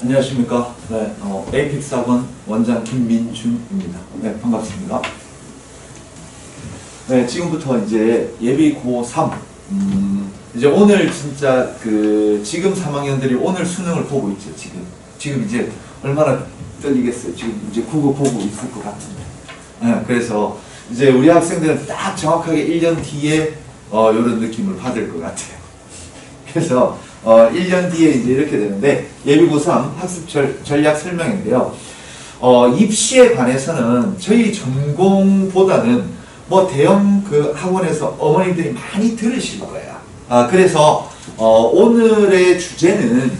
안녕하십니까. 네, 에이픽스 학원 원장 김민중입니다. 네, 반갑습니다. 네, 지금부터 이제 예비 고3, 이제 오늘 진짜 지금 3학년들이 오늘 수능을 보고 있죠, 지금 이제 얼마나 떨리겠어요. 지금 이제 국어 보고 있을 것 같은데. 네, 그래서 이제 우리 학생들은 딱 정확하게 1년 뒤에, 이런 느낌을 받을 것 같아요. 그래서 1년 뒤에 이제 이렇게 되는데, 예비고3 학습 전략 설명인데요. 입시에 관해서는 저희 전공보다는 뭐 대형 학원에서 어머니들이 많이 들으실 거예요. 그래서 오늘의 주제는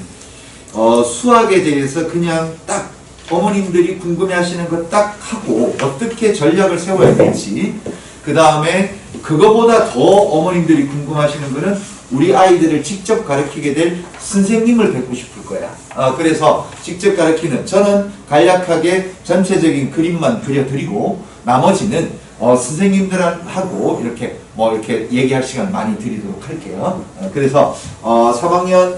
수학에 대해서 그냥 딱 어머님들이 궁금해 하시는 거 딱 하고 어떻게 전략을 세워야 될지, 그 다음에 그거보다 더 어머님들이 궁금하시는 거는 우리 아이들을 직접 가르치게 될 선생님을 뵙고 싶을 거야. 그래서 직접 가르치는, 저는 간략하게 전체적인 그림만 그려드리고 나머지는 선생님들하고 이렇게 얘기할 시간 많이 드리도록 할게요. 그래서 3학년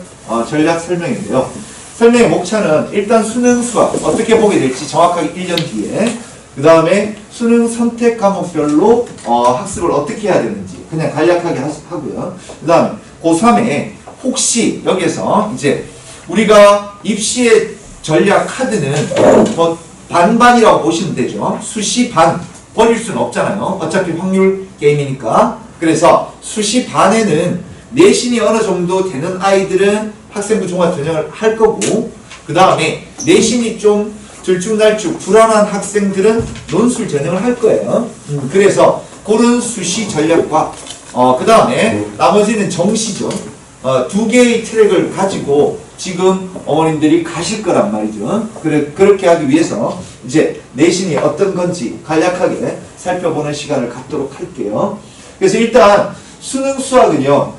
전략 설명인데요. 설명의 목차는 일단 수능 수학 어떻게 보게 될지 정확하게 1년 뒤에, 그 다음에 수능 선택 과목별로 학습을 어떻게 해야 되는지 그냥 간략하게 하고요. 그 다음에 고3에 혹시 여기서 이제 우리가 입시의 전략 카드는 뭐 반반이라고 보시면 되죠. 수시 반 버릴 수는 없잖아요. 어차피 확률 게임이니까. 그래서 수시 반에는 내신이 어느 정도 되는 아이들은 학생부 종합 전형을 할 거고, 그 다음에 내신이 좀 들쭉날쭉 불안한 학생들은 논술 전형을 할 거예요. 그래서 그런 수시 전략과 그 다음에 나머지는 정시죠. 두 개의 트랙을 가지고 지금 어머님들이 가실 거란 말이죠. 그렇게 하기 위해서 이제 내신이 어떤 건지 간략하게 살펴보는 시간을 갖도록 할게요. 그래서 일단 수능 수학은요,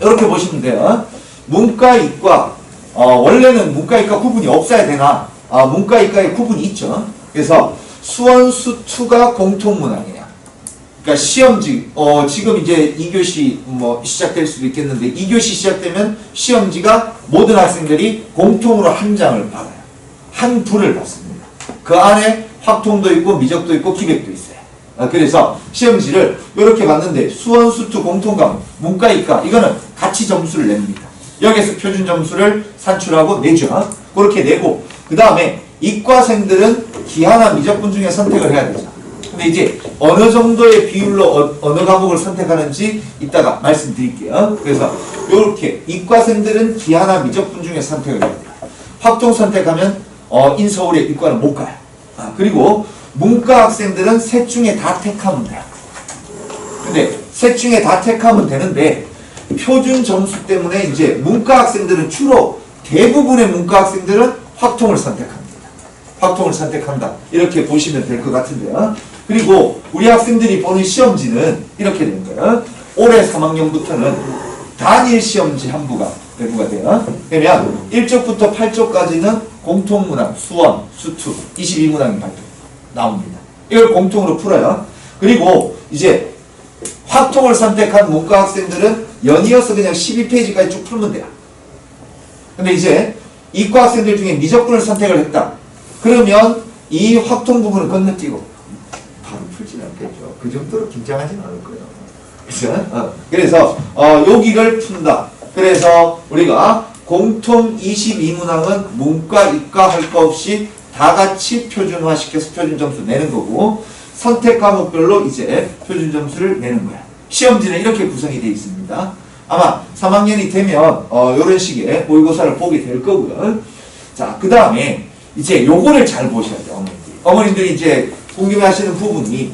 이렇게 보시면 돼요. 문과, 이과, 원래는 문과, 이과 구분이 없어야 되나? 문과, 이과에 구분이 있죠. 그래서 수원, 수투가 공통문항이에요. 그러니까 시험지, 지금 이제 2교시 시작될 수도 있겠는데, 2교시 시작되면 시험지가 모든 학생들이 공통으로 한 장을 받아요. 한 부를 받습니다. 그 안에 확통도 있고, 미적도 있고, 기백도 있어요. 그래서 시험지를 이렇게 받는데, 수원, 수투 공통과목, 문과, 이과, 이거는 같이 점수를 냅니다. 여기서 표준 점수를 산출하고 내죠. 그렇게 내고, 그 다음에 이과생들은 기하나 미적분 중에 선택을 해야 되죠. 근데 이제 어느 정도의 비율로 어느 과목을 선택하는지 이따가 말씀드릴게요. 그래서 이렇게 이과생들은 기하나 미적분 중에 선택을 해야 돼요. 확통 선택하면 인서울의 이과는 못 가요. 그리고 문과 학생들은 셋 중에 다 택하면 돼요. 근데 셋 중에 다 택하면 되는데, 표준 점수 때문에 이제 문과 학생들은 주로 대부분의 문과 학생들은 확통을 선택합니다. 확통을 선택한다. 이렇게 보시면 될 것 같은데요. 그리고 우리 학생들이 보는 시험지는 이렇게 되는 거예요. 올해 3학년부터는 단일 시험지 한 부가 배부가 돼요. 그러면 1쪽부터 8쪽까지는 공통문항, 수원, 수투, 22문항이 발표 나옵니다. 이걸 공통으로 풀어요. 그리고 이제 확통을 선택한 문과 학생들은 연이어서 그냥 12페이지까지 쭉 풀면 돼요. 근데 이제 이과 학생들 중에 미적분을 선택을 했다. 그러면 이 확통 부분을 건너뛰고 바로 풀지는 않겠죠. 그 정도로 긴장하지는 않을 거예요. 그렇죠? 그래서 여기를 푼다. 그래서 우리가 공통 22문항은 문과, 이과 할 거 없이 다 같이 표준화시켜서 표준 점수 내는 거고, 선택 과목별로 이제 표준 점수를 내는 거야. 시험지는 이렇게 구성이 되어 있습니다. 아마 3학년이 되면 이런 식의 모의고사를 보게 될 거고요. 자, 그 다음에 이제 요거를 잘 보셔야 돼요. 어머님들이 이제 궁금해하시는 부분이,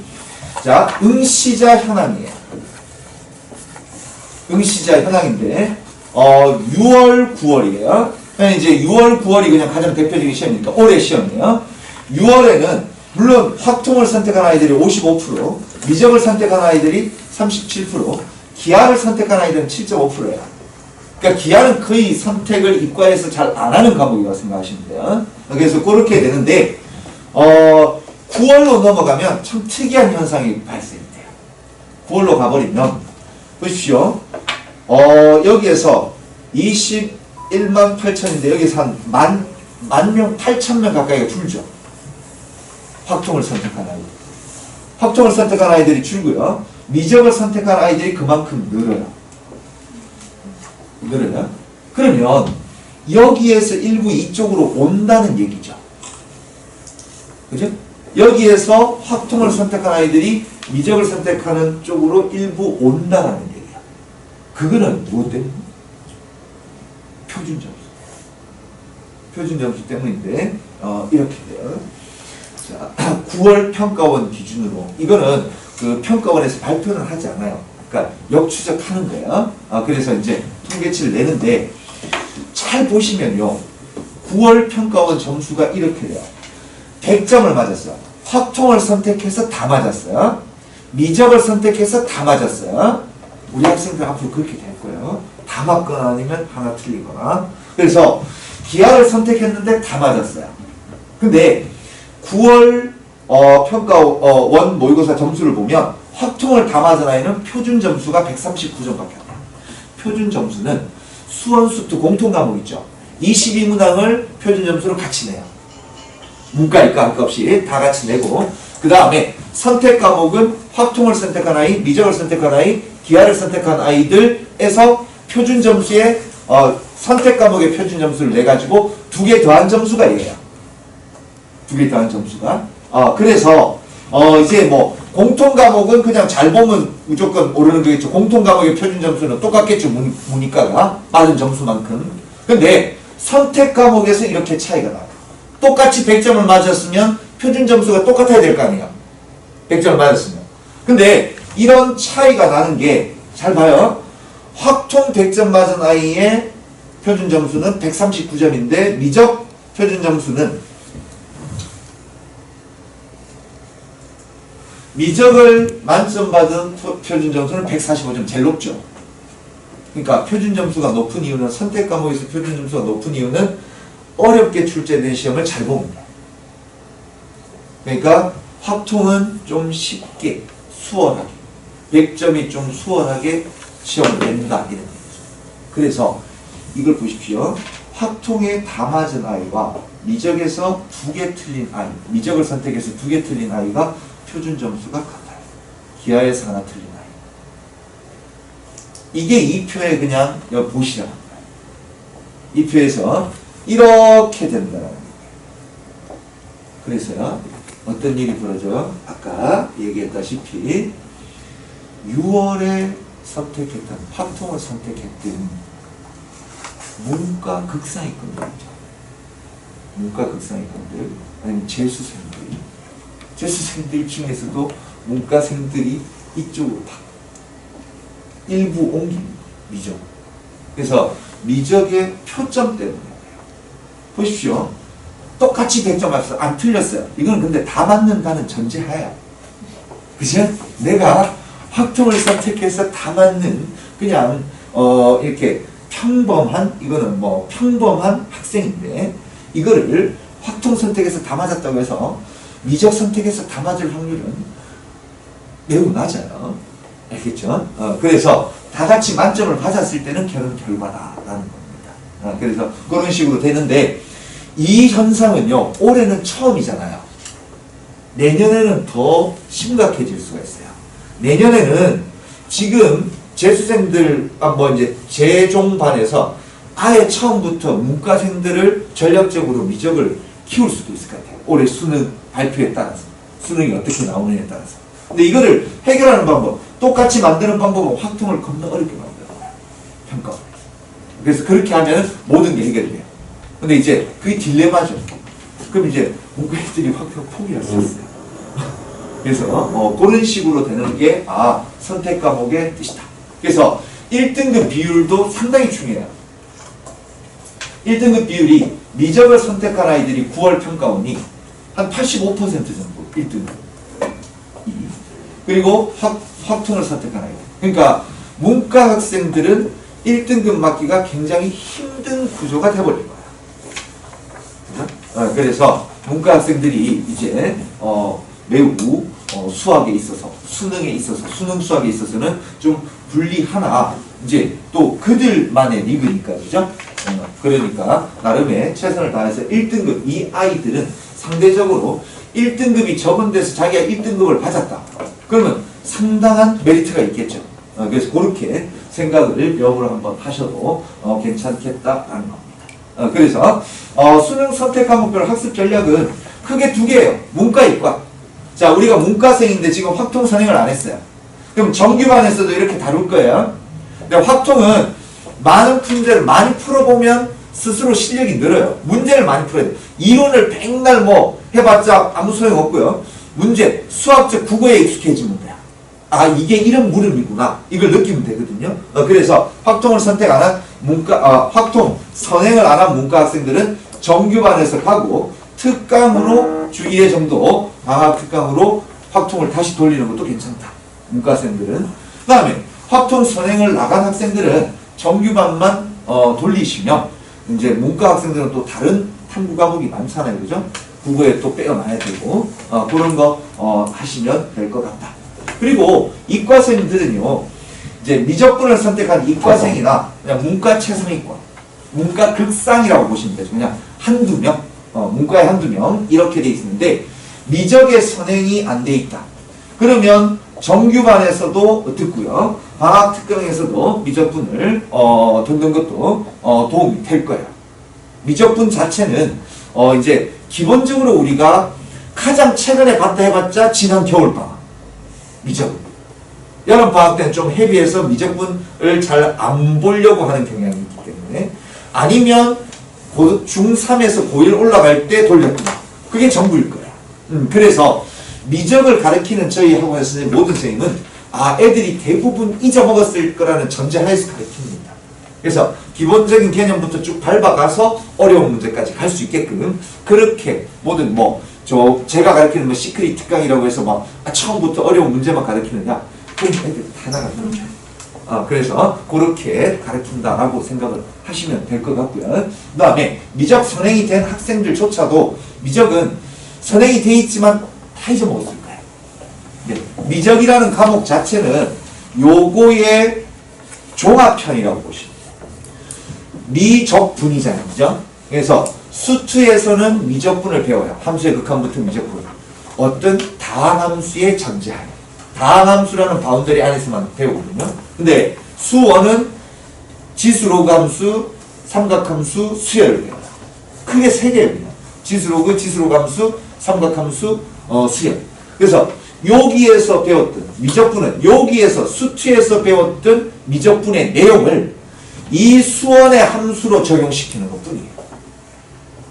자, 응시자 현황이에요. 응시자 현황인데 6월, 9월이에요. 이제 6월, 9월이 그냥 가장 대표적인 시험이니까 올해 시험이에요. 6월에는 물론 확통을 선택한 아이들이 55%, 미적을 선택한 아이들이 37%, 기하를 선택한 아이들은 7.5%예요. 그러니까 기하는 거의 선택을 이과에서 잘 안 하는 과목이라고 생각하시면 돼요. 그래서 그렇게 되는데 9월로 넘어가면 참 특이한 현상이 발생돼요. 9월로 가버리면 보십시오. 여기에서 1만 8천인데 여기서 한 만 명, 8천 명 가까이가 줄죠. 확통을 선택한 아이들. 확통을 선택한 아이들이 줄고요. 미적을 선택한 아이들이 그만큼 늘어요. 늘어요. 그러면 여기에서 일부 이쪽으로 온다는 얘기죠. 그죠? 여기에서 확통을 선택한 아이들이 미적을 선택하는 쪽으로 일부 온다는 얘기야. 그거는 무엇 때문에? 표준 점수. 표준 점수 때문인데, 이렇게 돼요. 자, 9월 평가원 기준으로. 이거는 그 평가원에서 발표는 하지 않아요. 그러니까 역추적하는 거예요. 그래서 이제 통계치를 내는데, 잘 보시면요. 9월 평가원 점수가 이렇게 돼요. 100점을 맞았어요. 확통을 선택해서 다 맞았어요. 미적을 선택해서 다 맞았어요. 우리 학생들 앞으로 그렇게 될 거예요. 다 맞거나 아니면 하나 틀리거나. 그래서 기하를 선택했는데 다 맞았어요. 근데 9월 평가원 모의고사 점수를 보면 확통을 다 맞은 아이는 표준 점수가 139점밖에 안 돼요. 표준 점수는 수원, 수투 공통 과목 있죠. 22문항을 표준 점수로 같이 내요. 문과, 이과 할 것 없이 다 같이 내고, 그 다음에 선택 과목은 확통을 선택한 아이, 미적을 선택한 아이, 기하를 선택한 아이들에서 표준 점수에 선택 과목의 표준 점수를 내가지고 2개 더한 점수가 얘예요. 2개 더한 점수가. 그래서 이제 뭐 공통 과목은 그냥 잘 보면 무조건 오르는 거겠죠. 공통 과목의 표준 점수는 똑같겠죠. 문이과가 맞은 점수만큼. 근데 선택 과목에서 이렇게 차이가 나요. 똑같이 100점을 맞았으면 표준 점수가 똑같아야 될 거 아니에요. 100점을 맞았으면. 근데 이런 차이가 나는 게 잘 봐요. 확통 100점 맞은 아이의 표준 점수는 139점인데 미적 표준 점수는 미적을 만점 받은 표준 점수는 145점, 제일 높죠. 그러니까 표준 점수가 높은 이유는 선택 과목에서 표준 점수가 높은 이유는 어렵게 출제된 시험을 잘 봅니다. 그러니까 확통은 좀 쉽게 수월하게 100점이 좀 수월하게 시험을 낸다 이런 얘기죠. 그래서 이걸 보십시오. 확통에 다 맞은 아이와 미적에서 2개 틀린 아이, 미적을 선택해서 2개 틀린 아이가 표준 점수가 같아요. 기하에서 하나 틀린 아이. 이게 이 표에 그냥 여기 보시라는 거예요. 이 표에서 이렇게 된다는 거예요. 그래서요, 어떤 일이 벌어져요? 아까 얘기했다시피 6월에 선택했던, 확통을 선택했던 문과 극상위권들이죠. 문과 극상위권들, 아니면 재수생들 중에서도 문과생들이 이쪽으로 일부 옮깁니다. 미적. 그래서 미적의 표점 때문에 보십시오. 똑같이 100점 맞았어요. 안 틀렸어요. 이건 근데 다 맞는다는 전제하야. 그죠? 내가 확통을 선택해서 다 맞는 그냥 이렇게 평범한, 이거는 뭐 평범한 학생인데 이거를 확통 선택해서 다 맞았다고 해서 미적 선택해서 다 맞을 확률은 매우 낮아요. 알겠죠? 그래서 다 같이 만점을 받았을 때는 그런 결과다라는 겁니다. 그래서 그런 식으로 되는데 이 현상은요, 올해는 처음이잖아요. 내년에는 더 심각해질 수가 있어요. 내년에는 지금 재수생들, 뭐 이제 재종반에서 아예 처음부터 문과생들을 전략적으로 미적을 키울 수도 있을 것 같아요. 올해 수능 발표에 따라서. 수능이 어떻게 나오느냐에 따라서. 근데 이거를 해결하는 방법, 똑같이 만드는 방법은 확통을 겁나 어렵게 만들어요. 평가. 그래서 그렇게 하면 모든 게 해결이 돼요. 근데 이제 그게 딜레마죠. 그럼 이제 문과애들이 확통 포기할 수 있어요. 그래서 그런 식으로 되는 게 선택 과목의 뜻이다. 그래서 1등급 비율도 상당히 중요해요. 1등급 비율이 미적을 선택한 아이들이 9월 평가원이 한 85% 정도 1등급. 그리고 확통을 선택한 아이들. 그러니까 문과 학생들은 1등급 맞기가 굉장히 힘든 구조가 돼버릴 거야. 그래서 문과 학생들이 이제 매우 수학에 있어서, 수능에 있어서, 수능 수학에 있어서는 좀 불리하나 이제 또 그들만의 리그니까, 그죠? 그러니까 나름의 최선을 다해서 1등급 이 아이들은 상대적으로 1등급이 적은 데서 자기가 1등급을 받았다. 그러면 상당한 메리트가 있겠죠. 그래서 그렇게 생각을 역으로 한번 하셔도 괜찮겠다라는 겁니다. 그래서 수능 선택 과목별 학습 전략은 크게 두 개예요. 문과, 이과. 자, 우리가 문과생인데 지금 확통 선행을 안 했어요. 그럼 정규반에서도 이렇게 다룰 거예요. 근데 확통은 많은 문제를 많이 풀어보면 스스로 실력이 늘어요. 문제를 많이 풀어야 돼요. 이론을 백날 뭐 해봤자 아무 소용 없고요. 문제, 수학적 국어에 익숙해지면 돼요. 아, 이게 이런 물음이구나. 이걸 느끼면 되거든요. 그래서 확통을 선택 안 한 확통 선행을 안 한 문과 학생들은 정규반에서 가고 특강으로 주 1회 정도 방학 특강으로 확통을 다시 돌리는 것도 괜찮다. 문과 학생들은. 그 다음에 확통 선행을 나간 학생들은 정규반만 돌리시면 이제 문과 학생들은 또 다른 탐구 과목이 많잖아요. 그죠? 국어에 또 빼어놔야 되고 그런 거 하시면 될 것 같다. 그리고 이과생들은요. 이제 미적분을 선택한 이과생이나 그냥 문과 최상위권, 문과 극상이라고 보시면 되죠. 그냥 한두 명, 문과에 한두 명 이렇게 돼 있는데 미적의 선행이 안 돼 있다. 그러면 정규반에서도 듣고요. 방학 특강에서도 미적분을 듣는 것도 도움이 될 거예요. 미적분 자체는 이제 기본적으로 우리가 가장 최근에 봤다 해봤자 지난 겨울방학 미적분. 여름방학 때는 좀 헤비해서 미적분을 잘 안 보려고 하는 경향이 있기 때문에 아니면 중3에서 고1 올라갈 때 돌렸구나. 그게 전부일 거야. 그래서 미적을 가르치는 저희 학원의 선생님, 모든 선생님은 애들이 대부분 잊어먹었을 거라는 전제하에서 가르칩니다. 그래서 기본적인 개념부터 쭉 밟아가서 어려운 문제까지 갈 수 있게끔 그렇게 모든 제가 가르치는 시크릿 특강이라고 해서 처음부터 어려운 문제만 가르치느냐? 그럼 애들 다 나가요. 그래서 그렇게 가르친다라고 생각을 하시면 될 것 같고요. 그 다음에 미적 선행이 된 학생들조차도 미적은 선행이 돼 있지만 다 잊어먹었을 거예요. 네. 미적이라는 과목 자체는 요거의 종합편이라고 보시면 돼요. 미적분이잖아요. 그죠? 그래서 수투에서는 미적분을 배워요. 함수의 극한부터 미적분. 어떤 다항함수의 전제하에. 다항함수라는 바운더리 안에서만 배우거든요. 근데 수원은 지수로그 함수, 삼각함수, 수열을 배워요. 크게 세 개예요. 지수로그, 지수로그 함수, 삼각함수, 수열. 그래서 여기에서 배웠던 미적분은 여기에서 수투에서 배웠던 미적분의 내용을 이 수원의 함수로 적용시키는 것 뿐이에요.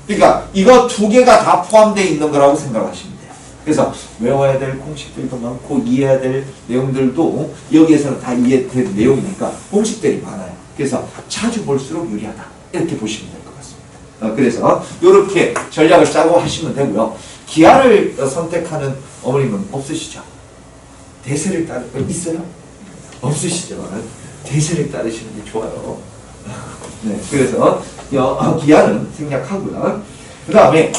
그러니까 이거 두 개가 다 포함되어 있는 거라고 생각하시면 돼요. 그래서 외워야 될 공식들도 많고 이해해야 될 내용들도 여기에서는 다 이해될 내용이니까 공식들이 많아요. 그래서 자주 볼수록 유리하다. 이렇게 보시면 될 것 같습니다. 그래서 이렇게 전략을 짜고 하시면 되고요. 기하를 선택하는 어머님은 없으시죠? 대세를 있어요? 없으시죠? 대세를 따르시는 게 좋아요. 네, 그래서 기하는 생략하고요. 그 다음에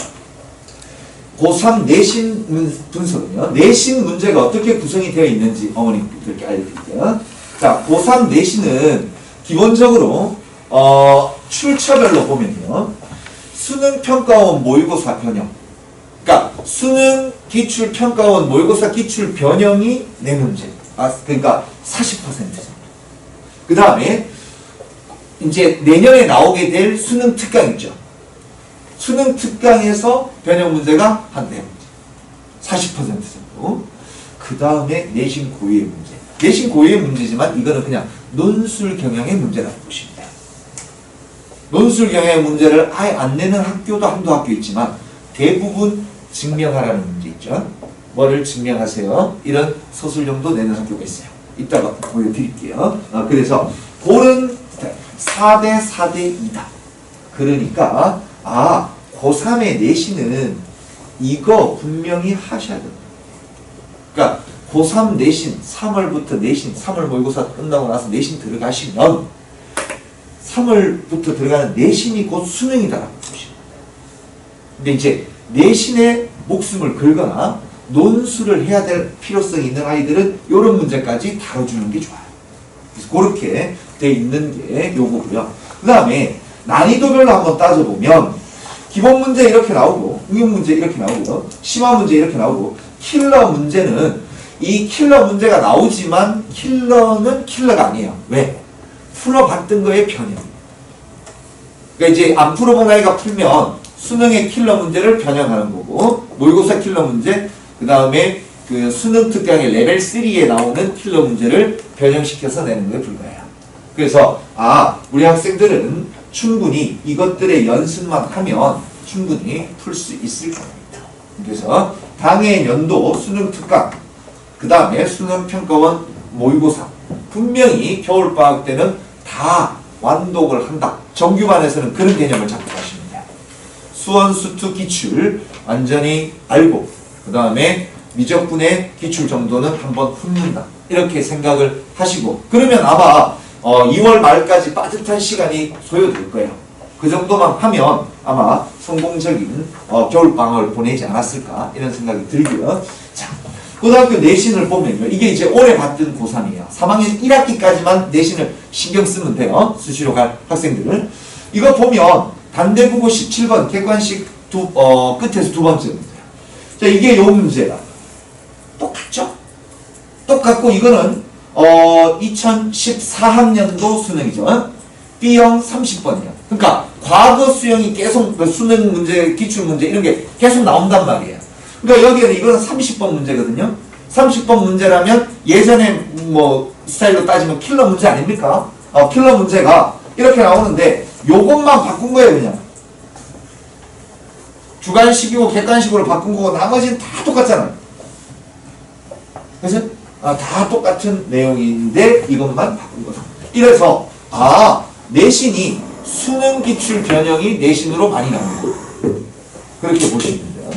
고3 내신 분석은요. 내신 문제가 어떻게 구성이 되어 있는지 어머님들께 알려드릴게요. 자, 고3 내신은 기본적으로 출처별로 보면요. 수능평가원 모의고사 변형. 그러니까 수능 기출평가원 모의고사 기출 변형이 4문제. 그러니까 40% 정도. 그 다음에 이제 내년에 나오게 될 수능 특강 있죠. 수능 특강에서 변형 문제가 한 4문제. 40% 정도. 그 다음에 내신 고유의 문제. 내신 고유의 문제지만 이거는 그냥 논술 경향의 문제라고 보시면 돼요. 논술 경향의 문제를 아예 안 내는 학교도 한두 학교 있지만 대부분 증명하라는 문제 있죠. 뭐를 증명하세요? 이런 서술형도 내는 학교가 있어요. 이따가 보여드릴게요. 그래서 그런 4대 4대 2다. 그러니까 고3의 내신은 이거 분명히 하셔야 됩니다. 그러니까 고3 내신 3월부터 내신 3월 모의고사 끝나고 나서 내신 들어가시면 3월부터 들어가는 내신이 곧 수능이다라고 보시면 돼요. 근데 이제 내신에 목숨을 걸거나 논술을 해야 될 필요성이 있는 아이들은 이런 문제까지 다뤄주는 게 좋아요. 그래서 그렇게 돼 있는 게 요거고요. 그 다음에 난이도별로 한번 따져보면 기본 문제 이렇게 나오고 응용 문제 이렇게 나오고요. 심화 문제 이렇게 나오고 킬러 문제는 이 킬러 문제가 나오지만 킬러는 킬러가 아니에요. 왜? 풀어봤던 거에 변형. 그러니까 이제 안 풀어본 아이가 풀면 수능의 킬러 문제를 변형하는 거고 모의고사 킬러 문제 그 다음에 그 수능 특강의 레벨 3에 나오는 킬러 문제를 변형시켜서 내는 거에 불과해요. 그래서 우리 학생들은 충분히 이것들의 연습만 하면 충분히 풀 수 있을 겁니다. 그래서 당해 연도 수능 특강 그 다음에 수능 평가원 모의고사 분명히 겨울방학 때는 다 완독을 한다. 정규반에서는 그런 개념을 잡고 가시면 돼요. 수원 수투 기출 완전히 알고 그 다음에 미적분의 기출 정도는 한번 훑는다. 이렇게 생각을 하시고 그러면 아마 2월 말까지 빠듯한 시간이 소요될 거예요. 그 정도만 하면 아마 성공적인 겨울방학을 보내지 않았을까 이런 생각이 들고요. 자, 고등학교 내신을 보면요. 이게 이제 올해 봤던 고3이에요. 3학년 1학기까지만 내신을 신경 쓰면 돼요. 수시로 갈 학생들은. 이거 보면 단대국어 17번 객관식 끝에서 두 번째 문제예요. 자, 이게 요 문제다. 똑같죠? 똑같고 이거는 2014학년도 수능이죠. B형 30번이에요. 그러니까 과거 수형이 계속 수능 문제, 기출 문제 이런 게 계속 나온단 말이에요. 그러니까 여기에는 이거는 30번 문제거든요. 30번 문제라면 예전에 뭐 스타일로 따지면 킬러 문제 아닙니까? 킬러 문제가 이렇게 나오는데 요것만 바꾼 거예요, 그냥. 주관식이고 객관식으로 바꾼 거고 나머지는 다 똑같잖아요. 그래서 다 똑같은 내용인데 이것만 바꾼 거다. 이래서 내신이 수능 기출 변형이 내신으로 많이 나옵니다. 그렇게 보시면 돼요.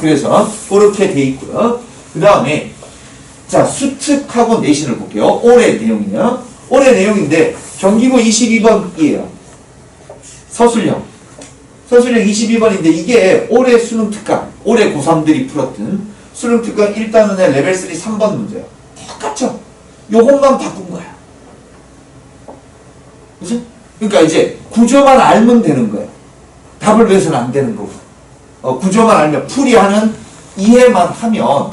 그래서 그렇게 돼 있고요. 그 다음에 자 수특하고 내신을 볼게요. 올해 내용이요. 올해 내용인데 경기고 22번이에요. 서술형 22번인데 이게 올해 수능 특강 올해 고3들이 풀었던 수능 특강 1단원의 레벨 3 3번 문제예요. 똑같죠? 요것만 바꾼 거야. 그죠? 그러니까 이제 구조만 알면 되는 거예요. 답을 외워서는 안 되는 거고. 구조만 알면 풀이하는 이해만 하면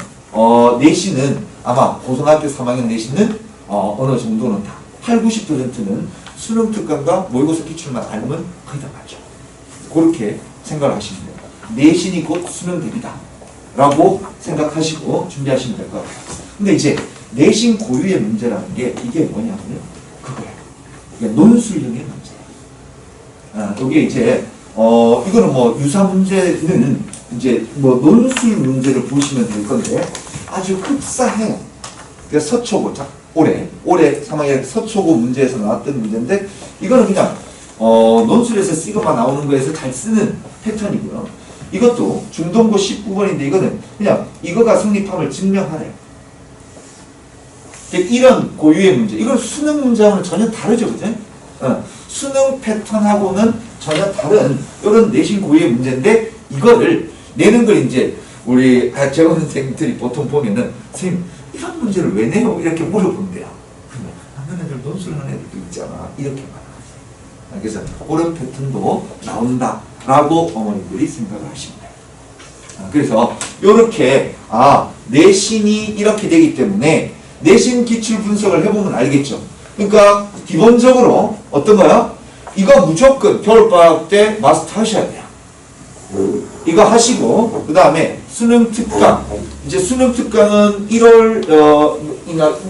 내신은 아마 고등학교 3학년 내신은 어느 정도는 다 8, 90%는 수능 특강과 모의고사 기출만 알면 거의 다 맞죠. 그렇게 생각을 하시면 돼요. 내신이 곧 수능 대비다 라고 생각하시고 준비하시면 될 것 같아요. 근데 이제 내신 고유의 문제라는 게 이게 뭐냐면요. 그거예요. 이게 논술형의 문제예요. 여기에 이제 이거는 뭐 유사 문제는 이제 뭐 논술 문제를 보시면 될 건데 아주 흡사해요. 그러니까 서초고 올해 3학년 서초고 문제에서 나왔던 문제인데 이거는 그냥 논술에서 이것만 나오는 거에서 잘 쓰는 패턴이고요. 이것도 중동고 19번인데 이거는 그냥 이거가 성립함을 증명하래요. 이런 고유의 문제. 이건 수능 문제하고는 전혀 다르죠, 그죠? 수능 패턴하고는 전혀 다른 이런 내신 고유의 문제인데 이거를 내는 걸 이제 우리 재원 선생님들이 보통 보면은 선생님 이런 문제를 왜 내요? 이렇게 물어본대요. 그러면 하는 애들 논술하는 애들도 있잖아. 이렇게 말하죠. 그래서 그런 패턴도 나온다라고 어머니들이 생각을 하시면 돼요. 그래서 이렇게 내신이 이렇게 되기 때문에 내신 기출 분석을 해보면 알겠죠. 그러니까 기본적으로 어떤 거야? 이거 무조건 겨울방학 때 마스터 하셔야 돼요. 이거 하시고 그 다음에 수능 특강 이제 수능 특강은 1월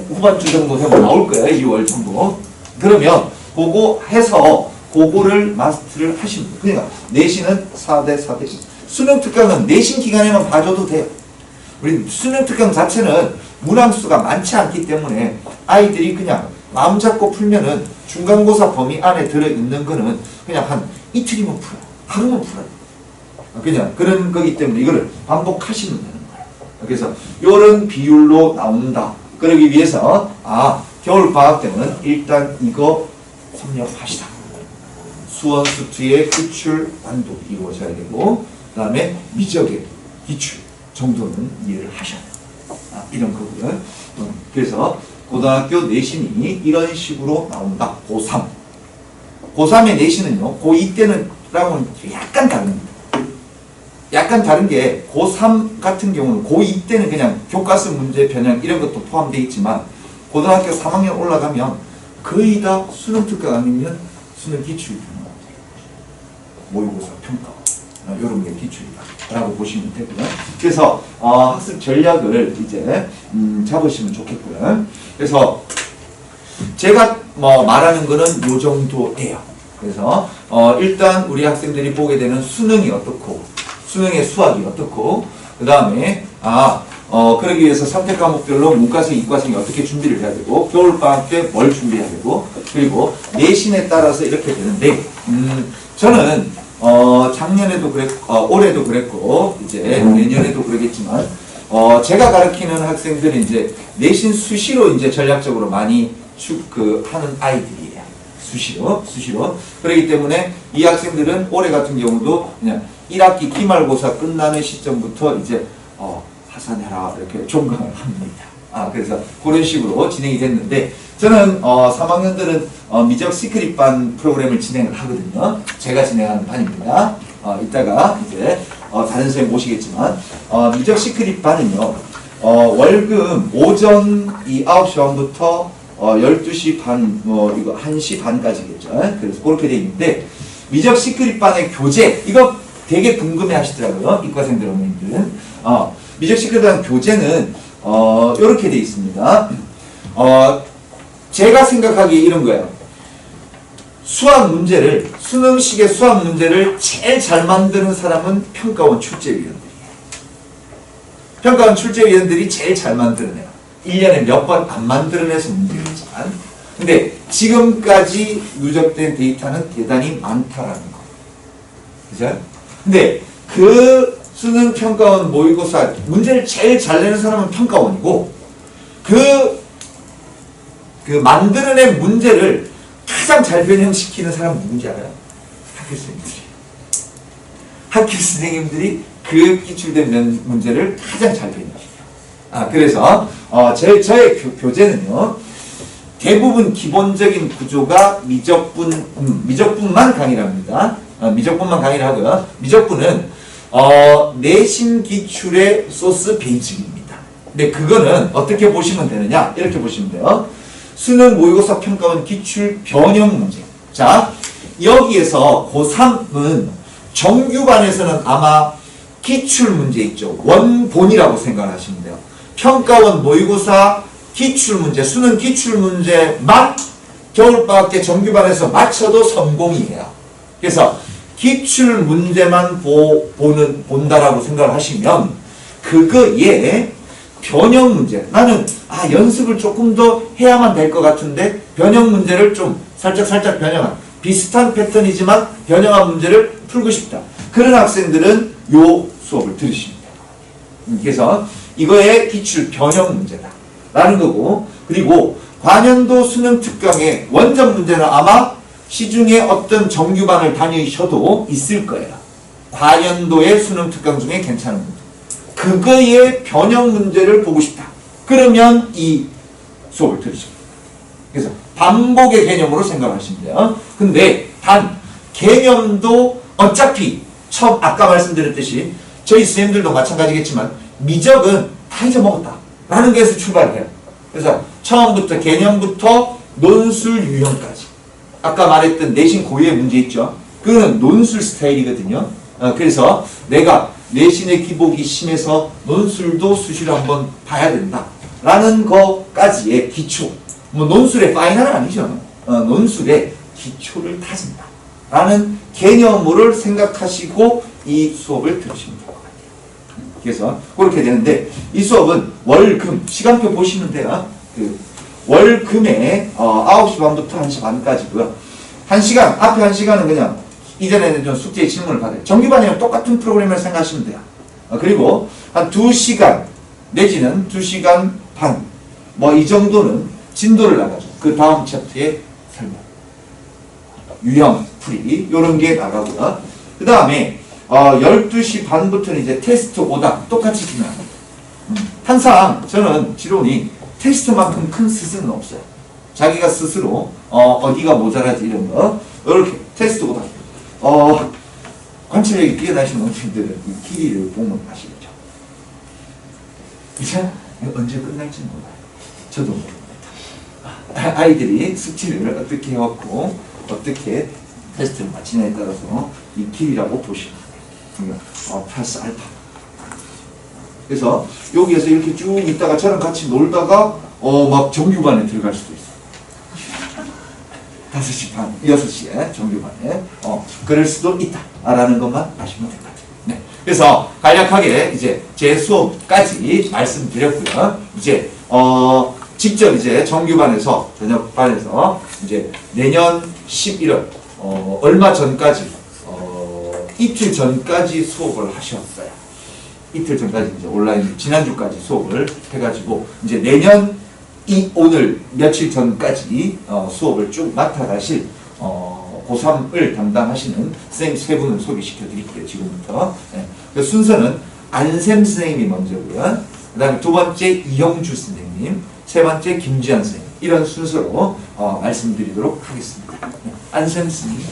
후반주 정도 되면 나올 거예요. 2월 정도. 그러면 그거 해서 그거를 마스터를 하시면 돼요. 그러니까 내신은 4대 4대 수능 특강은 내신 기간에만 봐줘도 돼요. 우리 수능 특강 자체는 문항수가 많지 않기 때문에 아이들이 그냥 마음 잡고 풀면은 중간고사 범위 안에 들어있는 거는 그냥 한 이틀이면 풀어요. 하루면 풀어요. 그냥 그런 거기 때문에 이거를 반복하시면 되는 거예요. 그래서 이런 비율로 나온다. 그러기 위해서 겨울방학 때는 일단 이거 섭렵하시다. 수원 수투의 기출 완독 이루어져야 되고 그 다음에 미적의 기출 정도는 이해를 하셔야 돼요. 이런 거고요. 그래서 고등학교 내신이 이런 식으로 나온다. 고3. 고3의 내신은요, 고2 때는 라고는 약간 다릅니다. 약간 다른 게 고3 같은 경우는 고2 때는 그냥 교과서 문제 변형 이런 것도 포함되어 있지만 고등학교 3학년 올라가면 거의 다 수능 특강 아니면 수능 기출 모의고사 평가 이런 게 기출이다 라고 보시면 되고요. 그래서 학습 전략을 이제 잡으시면 좋겠고요. 그래서 제가 말하는 거는 요 정도예요. 그래서 일단 우리 학생들이 보게 되는 수능이 어떻고 수능의 수학이 어떻고 그 다음에 그러기 위해서 선택 과목별로 문과생, 이과생이 어떻게 준비를 해야 되고 겨울방학 때 뭘 준비해야 되고 그리고 내신에 따라서 이렇게 되는데 저는 작년에도 그랬고 올해도 그랬고 이제 내년에도 그러겠지만 제가 가르치는 학생들은 이제 내신 수시로 이제 전략적으로 많이 하는 아이들이에요. 수시로. 그렇기 때문에 이 학생들은 올해 같은 경우도 그냥 1학기 기말고사 끝나는 시점부터 이제 하산해라 이렇게 종강을 합니다. 그래서 그런 식으로 진행이 됐는데 저는 3학년들은 미적 시크릿반 프로그램을 진행을 하거든요. 제가 진행하는 반입니다. 이따가 이제 다른 선생님 모시겠지만 미적 시크릿반은요 월금 오전 9시 반부터 12시 반, 이거 1시 반까지겠죠. 그래서 그렇게 돼 있는데, 미적 시크릿반의 교재, 이거 되게 궁금해 하시더라고요. 이과생들, 어머님들은. 미적 시크릿반 교재는, 요렇게 돼 있습니다. 제가 생각하기에 이런 거예요. 수능식의 수학 문제를 제일 잘 만드는 사람은 평가원 출제위원들이에요. 평가원 출제위원들이 제일 잘 만들어내요. 1년에 몇 번 안 만들어내서 문제였지만 근데 지금까지 누적된 데이터는 대단히 많다라는 거. 그죠? 근데 그 수능 평가원 모의고사 문제를 제일 잘 내는 사람은 평가원이고 그 만들어낸 문제를 가장 잘 변형시키는 사람은 누군지 알아요? 학교 선생님들이 그 기출된 문제를 가장 잘 변형시켜요. 그래서 저의 교재는요 대부분 기본적인 구조가 미적분만 강의를 합니다. 미적분만 강의를 하고요. 미적분은 내신 기출의 소스 베이직입니다. 근데 그거는 어떻게 보시면 되느냐 이렇게 보시면 돼요. 수능 모의고사 평가원 기출 변형 문제. 자 여기에서 고3은 정규반에서는 아마 기출 문제 있죠. 원본이라고 생각하시면 돼요. 평가원 모의고사 기출문제, 수능 기출문제만 겨울방학 때 정규반에서 맞춰도 성공이에요. 그래서 기출문제만 본다라고 생각을 하시면 그거에 변형 문제, 나는 연습을 조금 더 해야만 될 것 같은데 변형 문제를 좀 살짝 변형한 비슷한 패턴이지만 변형한 문제를 풀고 싶다. 그런 학생들은 요 수업을 들으시면 돼요. 그래서 이거의 기출 변형 문제다 라는 거고 그리고 관연도 수능 특강의 원점 문제는 아마 시중에 어떤 정규반을 다니셔도 있을 거예요. 관연도의 수능 특강 중에 괜찮은 문제. 그거의 변형 문제를 보고 싶다. 그러면 이 수업을 들으시면 돼요. 그래서 반복의 개념으로 생각하시면 돼요. 근데 단 개념도 어차피 처음 아까 말씀드렸듯이 저희 선생님들도 마찬가지겠지만 미적은 다 잊어먹었다 라는 게에서 출발해요. 그래서 처음부터 개념부터 논술 유형까지 아까 말했던 내신 고유의 문제 있죠. 그거는 논술 스타일이거든요. 그래서 내가 내신의 기복이 심해서 논술도 수시로 한번 봐야 된다 라는 거까지의 기초 논술의 파이널은 아니죠. 논술의 기초를 다진다 라는 개념을 생각하시고 이 수업을 들으시면 돼요. 그래서 그렇게 되는데 이 수업은 월금 시간표 보시면 돼요. 월금에 9시 반부터 1시 반까지고요. 1시간 앞에 1시간은 그냥 이전에는 좀 숙제 질문을 받아요. 정규반이랑 똑같은 프로그램을 생각하시면 돼요. 그리고 한 2시간 내지는 2시간 반 이 정도는 진도를 나가죠. 그 다음 챕터의 설명 유형 풀이 이런 게 나가고요. 그 다음에 12시 반부터는 이제 테스트 오답 똑같이 진행합니다. 항상 저는 지론이 테스트만큼 큰 스승은 없어요. 자기가 스스로 어디가 모자라지 이런 거 이렇게 테스트보다 관찰력이 뛰어나신 원생들은 이 길이를 보면 아시겠죠? 이제 언제 끝날지는 몰라요. 저도 모릅니다. 아이들이 숙제를 어떻게 해왔고 어떻게 테스트를 마치냐에 따라서 이 길이라고 보시면 돼요. 플러스 알파. 그래서 여기에서 이렇게 쭉 있다가 저랑 같이 놀다가 막 정규반에 들어갈 수도 있어요. 5시 반, 6시에 정규반에 그럴 수도 있다라는 것만 아시면 될 것 같아요. 네. 그래서 간략하게 이제 제 수업까지 말씀드렸고요. 이제 직접 이제 정규반에서 저녁반에서 이제 내년 11월 얼마 전까지 이틀 전까지 수업을 하셨어요. 이틀 전까지 이제 온라인 지난주까지 수업을 해가지고 이제 내년 오늘 며칠 전까지 수업을 쭉 맡아가실 고3을 담당하시는 선생님 세 분을 소개시켜 드릴게요. 지금부터. 네. 그 순서는 안샘 선생님이 먼저고요. 그 다음에 두 번째 이영주 선생님, 세 번째 김지현 선생님, 이런 순서로 말씀드리도록 하겠습니다. 네. 안샘 선생님.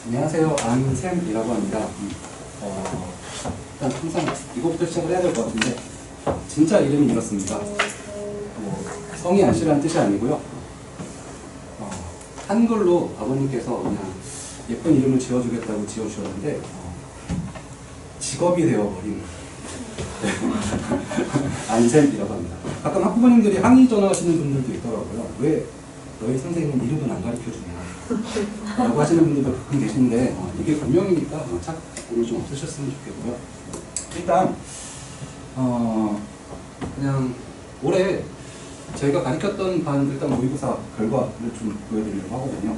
안녕하세요. 안샘이라고 합니다. 일단 항상 이거부터 시작을 해야 될 것 같은데 진짜 이름이 이렇습니다. 성이 안씨라는 뜻이 아니고요. 한글로 아버님께서 그냥 예쁜 이름을 지어주겠다고 지어주셨는데 직업이 되어버린 안샘이라고 합니다. 가끔 학부모님들이 항의 전화하시는 분들도 있더라고요. 왜 너희 선생님은 이름은 안 가르쳐주냐 라고 하시는 분들도 가끔 계신데 이게 분명이니까 착오를 좀 없으셨으면 좋겠고요. 일단 그냥 올해 저희가 가르쳤던 반 일단 모의고사 결과를 좀 보여드리려고 하거든요.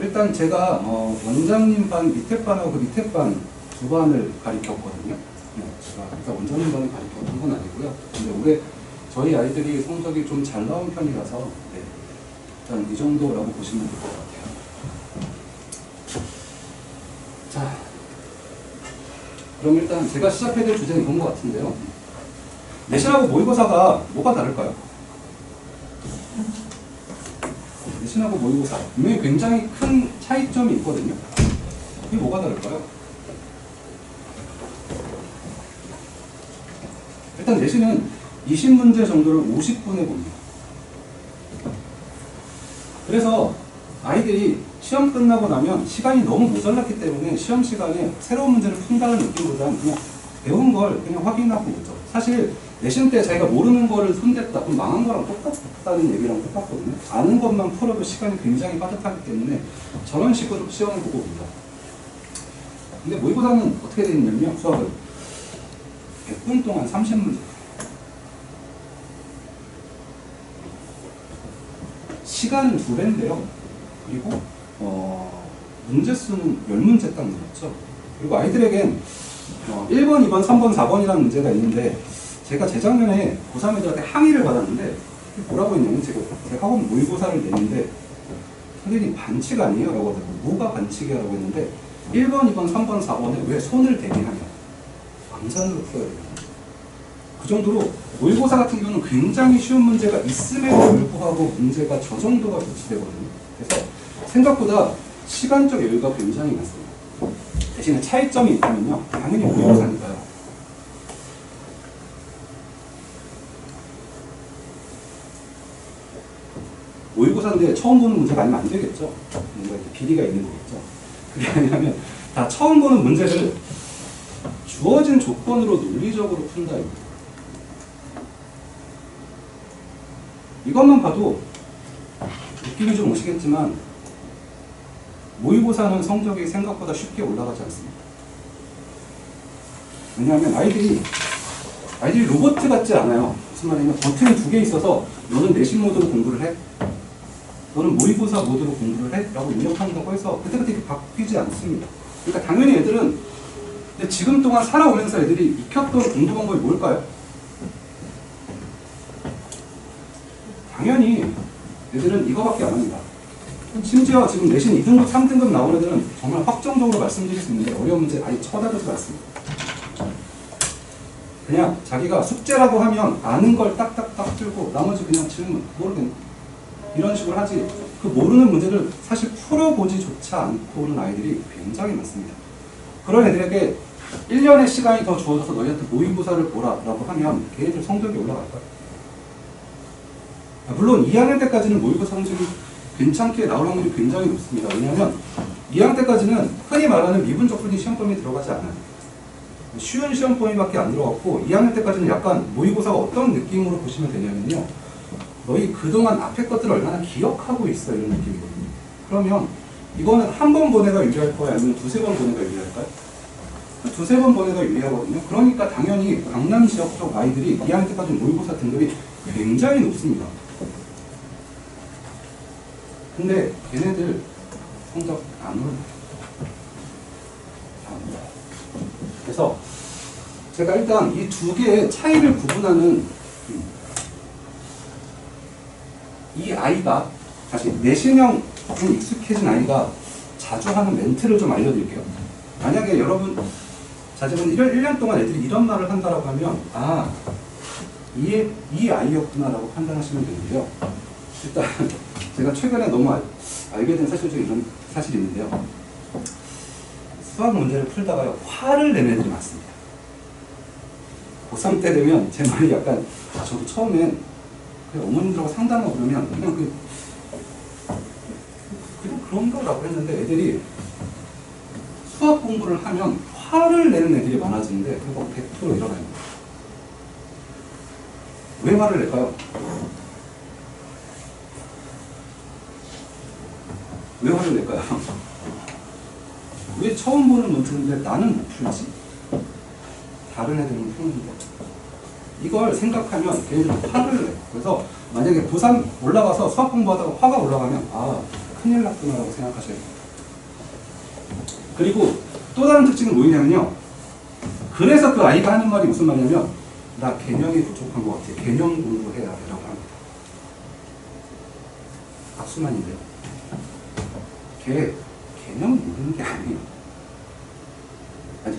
일단 제가 원장님 반 밑에 반하고 그 밑에 반 두 반을 가르쳤거든요. 네, 제가 일단 원장님 반을 가르쳤던 건 아니고요. 근데 올해 저희 아이들이 성적이 좀 잘 나온 편이라서 네, 일단 이 정도라고 보시면 될 것 같아요. 자, 그럼 일단 제가 시작해야 될 주제는 이런 것 같은데요. 내신하고 모의고사가 뭐가 다를까요? 내신하고 모의고사 분명히 굉장히 큰 차이점이 있거든요. 이게 뭐가 다를까요? 일단 내신은 20문제 정도를 50분에 봅니다. 그래서 아이들이 시험 끝나고 나면 시간이 너무 모자랐기 때문에 시험 시간에 새로운 문제를 푼다는 느낌보다는 그냥 배운 걸 그냥 확인하고 오죠. 사실 내신 때 자기가 모르는 거를 손댔다 그럼 망한 거랑 똑같다는 얘기랑 똑같거든요. 아는 것만 풀어도 시간이 굉장히 빠듯하기 때문에 저런 식으로 시험을 보고 옵니다. 근데 모의고사는 어떻게 되어 있냐면요. 수학은 100분 동안 30문제. 시간은 2배인데요. 그리고 문제 수는 10문제 딱 늘었죠. 그리고 아이들에겐 1번, 2번, 3번, 4번이라는 문제가 있는데 제가 재작년에 고3 애들한테 항의를 받았는데 뭐라고 했냐면 제가 학원 모의고사를 냈는데 선생님 반칙 아니에요? 라고 하더라고요. 뭐가 반칙이야? 라고 했는데 1번, 2번, 3번, 4번에 왜 손을 대게 하냐. 암산으로 풀어야 돼요. 그 정도로 모의고사 같은 경우는 굉장히 쉬운 문제가 있음에도 불구하고 문제가 저 정도가 배치되거든요. 그래서 생각보다 시간적 여유가 굉장히 많습니다. 대신에 차이점이 있다면요. 당연히 모의고사니까요. 모의고사인데 처음 보는 문제가 아니면 안 되겠죠. 뭔가 이렇게 비리가 있는 거겠죠. 그게 아니라면 다 처음 보는 문제를 주어진 조건으로 논리적으로 푼다. 이것만 봐도 느낌이 좀 오시겠지만 모의고사는 성적이 생각보다 쉽게 올라가지 않습니다. 왜냐하면 아이들이 로봇 같지 않아요. 무슨 말이냐면 버튼이 2개 있어서 너는 내신 모드로 공부를 해? 너는 모의고사 모드로 공부를 해? 라고 입력한다고 해서 그때그때 이렇게 바뀌지 않습니다. 그러니까 당연히 애들은 근데 지금 동안 살아오면서 애들이 익혔던 공부 방법이 뭘까요? 당연히 애들은 이거밖에 안 합니다. 심지어 지금 내신 2등급, 3등급 나오는 애들은 정말 확정적으로 말씀드릴 수 있는데 어려운 문제 아예 쳐다보지 않습니다. 그냥 자기가 숙제라고 하면 아는 걸 딱딱딱 들고 나머지 그냥 질문 모르겠네 이런 식으로 하지 그 모르는 문제를 사실 풀어보지조차 않고 오는 아이들이 굉장히 많습니다. 그런 애들에게 1년의 시간이 더 주어져서 너희한테 모의고사를 보라라고 하면 걔네들 성적이 올라갈까요? 물론 2학년 때까지는 모의고사 성적이 괜찮게 나올 확률이 굉장히 높습니다. 왜냐하면 2학년 때까지는 흔히 말하는 미분적 풀이 시험 범위에 들어가지 않아요. 쉬운 시험 범위밖에 안 들어갔고 2학년 때까지는 약간 모의고사가 어떤 느낌으로 보시면 되냐면요. 너희 그동안 앞에 것들을 얼마나 기억하고 있어 이런 느낌이거든요. 그러면 이거는 한 번 보내가 유리할 거예요? 아니면 두세 번 보내가 유리할까요? 두세 번 보내가 유리하거든요. 그러니까 당연히 강남 지역 쪽 아이들이 2학년 때까지 모의고사 등급이 굉장히 높습니다. 근데 걔네들 성적 안 올라요. 그래서 제가 일단 이 두 개의 차이를 구분하는 이 아이가 다시 내신형 익숙해진 아이가 자주 하는 멘트를 좀 알려드릴게요. 만약에 여러분 자제분 1년 동안 애들이 이런 말을 한다라고 하면 아, 이 아이였구나라고 판단하시면 되는데요. 일단 제가 최근에 너무 알게 된 사실 중에 이런 사실이 있는데요. 수학 문제를 풀다가 화를 내는 애들이 많습니다. 고3 때 되면 제 말이 약간 저도 처음엔 어머님들하고 상담하고 그러면 그냥 그런가 라고 했는데 애들이 수학 공부를 하면 화를 내는 애들이 많아지는데 그거 100% 일어나요. 왜 화를 낼까요? 왜 화를 낼까요? 왜 처음 보는 문제인데 나는 못 풀지? 다른 애들은 푸는데 이걸 생각하면 걔네들은 화를 내요. 그래서 만약에 고3 올라가서 수학 공부하다가 화가 올라가면 아 큰일 났구나라고 생각하셔야 돼요. 그리고 또 다른 특징은 뭐냐면요. 그래서 그 아이가 하는 말이 무슨 말이냐면 나 개념이 부족한 것 같아. 개념 공부해야 라고 합니다. 박수만인데요. 걔 개념을 모르는 게 아니에요. 아니,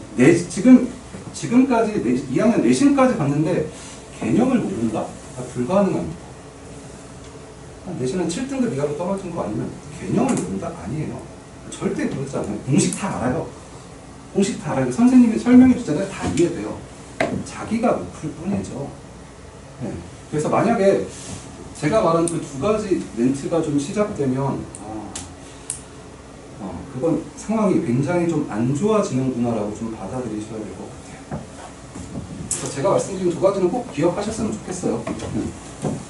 지금까지 2학년 내신까지 봤는데 개념을 모른다? 불가능합니다. 내신은 7등급 이하로 떨어진 거 아니면 개념을 모른다? 아니에요. 절대 그렇지 않아요. 공식 다 알아요. 공식 다 알아요. 선생님이 설명해 주잖아요. 다 이해돼요. 자기가 못 풀 뿐이죠. 네. 그래서 만약에 제가 말한 그 두 가지 멘트가 좀 시작되면 그건 상황이 굉장히 좀 안 좋아지는구나라고 좀 받아들이셔야 될 것 같아요. 그래서 제가 말씀드린 두 가지는 꼭 기억하셨으면 좋겠어요.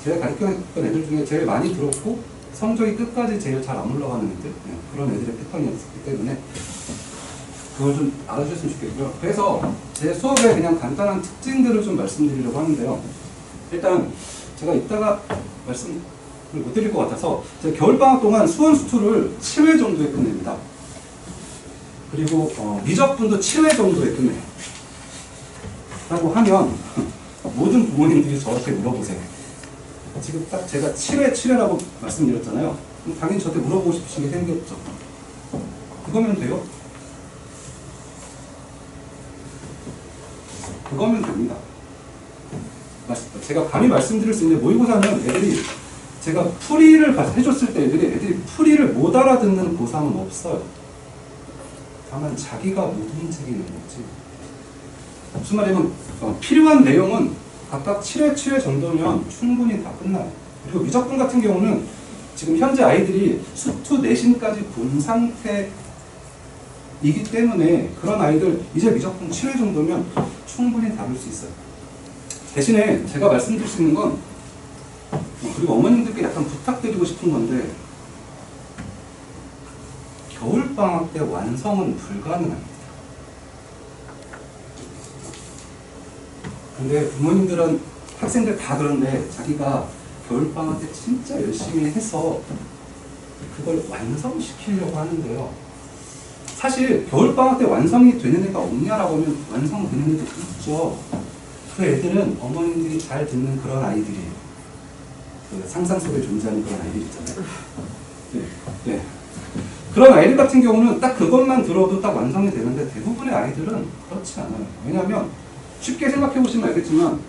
제가 가르쳤던 애들 중에 제일 많이 들었고 성적이 끝까지 제일 잘 안 올라가는 애들 그런 애들의 패턴이었기 때문에 그걸 좀 알아주셨으면 좋겠고요. 그래서 제 수업에 그냥 간단한 특징들을 좀 말씀드리려고 하는데요. 일단 제가 이따가 말씀을 못 드릴 것 같아서 제가 겨울방학 동안 수원수투를 7회 정도에 끝냅니다. 그리고 미적분도 7회 정도에 끝내요. 라고 하면 모든 부모님들이 저한테 물어보세요. 지금 딱 제가 7회라고 말씀드렸잖아요. 그럼 당연히 저한테 물어보고 싶으신 게 생겼죠. 그거면 돼요? 그거면 됩니다. 제가 감히 말씀드릴 수 있는 모의고사는 애들이 제가 풀이를 해줬을 때 애들이 풀이를 못 알아듣는 고3은 없어요. 다만 자기가 못 움직이는 거지. 무슨 말이냐면 필요한 내용은 각각 7회 정도면 충분히 다 끝나요. 그리고 미적분 같은 경우는 지금 현재 아이들이 수투 내신까지 본 상태이기 때문에 그런 아이들 이제 미적분 7회 정도면 충분히 다룰 수 있어요. 대신에 제가 말씀드릴 수 있는 건 그리고 어머님들께 약간 부탁드리고 싶은 건데 겨울방학 때 완성은 불가능합니다. 근데 부모님들은 학생들 다 그런데 자기가 겨울방학 때 진짜 열심히 해서 그걸 완성시키려고 하는데요. 사실 겨울방학 때 완성이 되는 애가 없냐라고 하면 완성되는 애도 있죠. 그 애들은 어머님들이 잘 듣는 그런 아이들이에요. 그 상상 속에 존재하는 그런 아이들 있잖아요. 네. 네. 그런 아이들 같은 경우는 딱 그것만 들어도 딱 완성이 되는데 대부분의 아이들은 그렇지 않아요. 왜냐하면 쉽게 생각해 보시면 알겠지만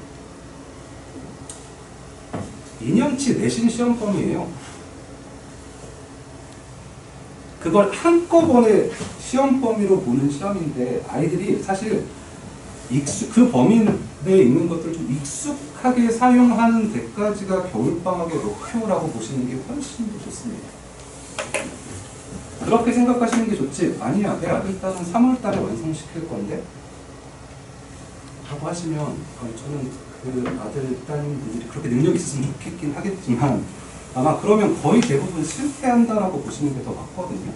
2년치 내신 시험 범위예요. 그걸 한꺼번에 시험 범위로 보는 시험인데 아이들이 사실 그 범위 내에 있는 것들을 좀 익숙하게 사용하는 데까지가 겨울방학의 목표라고 보시는 게 훨씬 더 좋습니다. 그렇게 생각하시는 게 좋지, 아니야 내 아들 딸은 3월 달에 완성시킬 건데 라고 하시면 저는 그 아들 따님들이 그렇게 능력이 있었으면 좋겠긴 하겠지만 아마 그러면 거의 대부분 실패한다라고 보시는 게 더 맞거든요.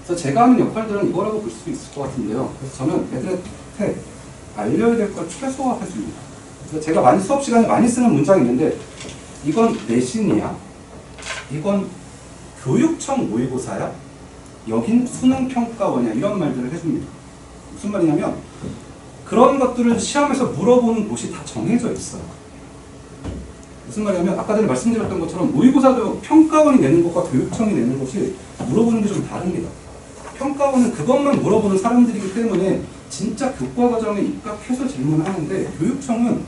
그래서 제가 하는 역할들은 이거라고 볼 수 있을 것 같은데요. 그래서 저는 애들한테 알려야 될 걸 최소화해줍니다. 그래서 제가 수업 시간에 많이 쓰는 문장이 있는데 이건 내신이야, 이건 교육청 모의고사야, 여긴 수능평가원이야, 이런 말들을 해줍니다. 무슨 말이냐면 그런 것들을 시험에서 물어보는 곳이 다 정해져 있어요. 무슨 말이냐면 아까 전에 말씀드렸던 것처럼 모의고사도 평가원이 내는 것과 교육청이 내는 것이 물어보는 게 좀 다릅니다. 평가원은 그것만 물어보는 사람들이기 때문에 진짜 교과 과정에 입각해서 질문하는데 교육청은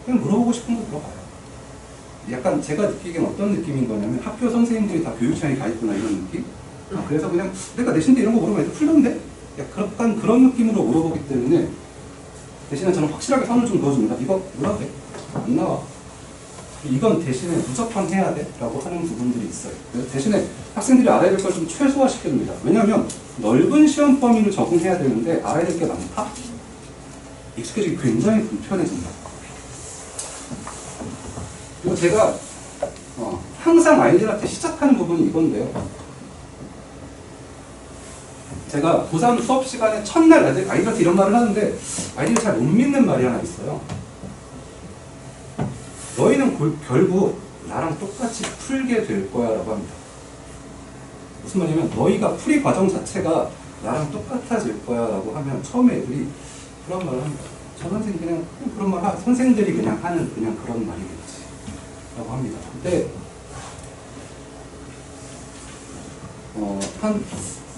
그냥 물어보고 싶은 거 물어봐요. 약간 제가 느끼기엔 어떤 느낌인 거냐면 학교 선생님들이 다 교육청에 가 있구나 이런 느낌? 그래서 그냥 내가 내신 때 이런 거 물어보면 애들 풀던데? 약간 그런 느낌으로 물어보기 때문에 대신에 저는 확실하게 선을 좀 그어줍니다. 이거 뭐라고 돼? 안 나와. 이건 대신에 무조건 해야 돼? 라고 하는 부분들이 있어요. 그래서 대신에 학생들이 알아야 될 걸 좀 최소화시켜줍니다. 왜냐하면 넓은 시험 범위를 적응해야 되는데 알아야 될 게 많다? 익숙해지기 굉장히 불편해진다. 그리고 제가 항상 아이들한테 시작하는 부분이 이건데요. 제가 고3 수업 시간에 첫날 아이들한테 이런 말을 하는데 아이들이 잘 못 믿는 말이 하나 있어요. 너희는 결국 나랑 똑같이 풀게 될 거야 라고 합니다. 무슨 말이냐면 너희가 풀이 과정 자체가 나랑 똑같아질 거야 라고 하면 처음에 애들이 그런 말을 합니다. 저 선생님 그냥 그런 말 선생들이 그냥 하는 그냥 그런 말이겠지 라고 합니다. 근데 한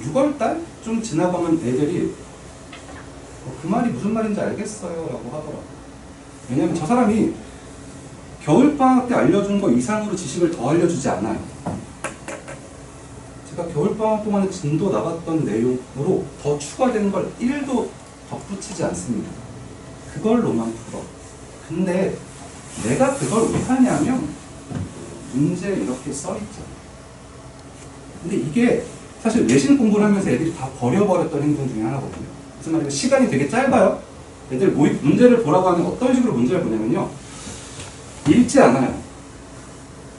6월달 좀 지나가면 애들이 그 말이 무슨 말인지 알겠어요 라고 하더라고요. 왜냐면 저 사람이 겨울방학 때 알려준 거 이상으로 지식을 더 알려주지 않아요. 제가 겨울방학 동안에 진도 나갔던 내용으로 더 추가된 걸 1도 덧붙이지 않습니다. 그걸로만 풀어. 근데 내가 그걸 왜 하냐면 문제에 이렇게 써있죠. 근데 이게 사실 내신 공부를 하면서 애들이 다 버려버렸던 행동 중에 하나거든요. 무슨 말이냐면 시간이 되게 짧아요. 애들 문제를 보라고 하면 어떤 식으로 문제를 보냐면요. 읽지 않아요.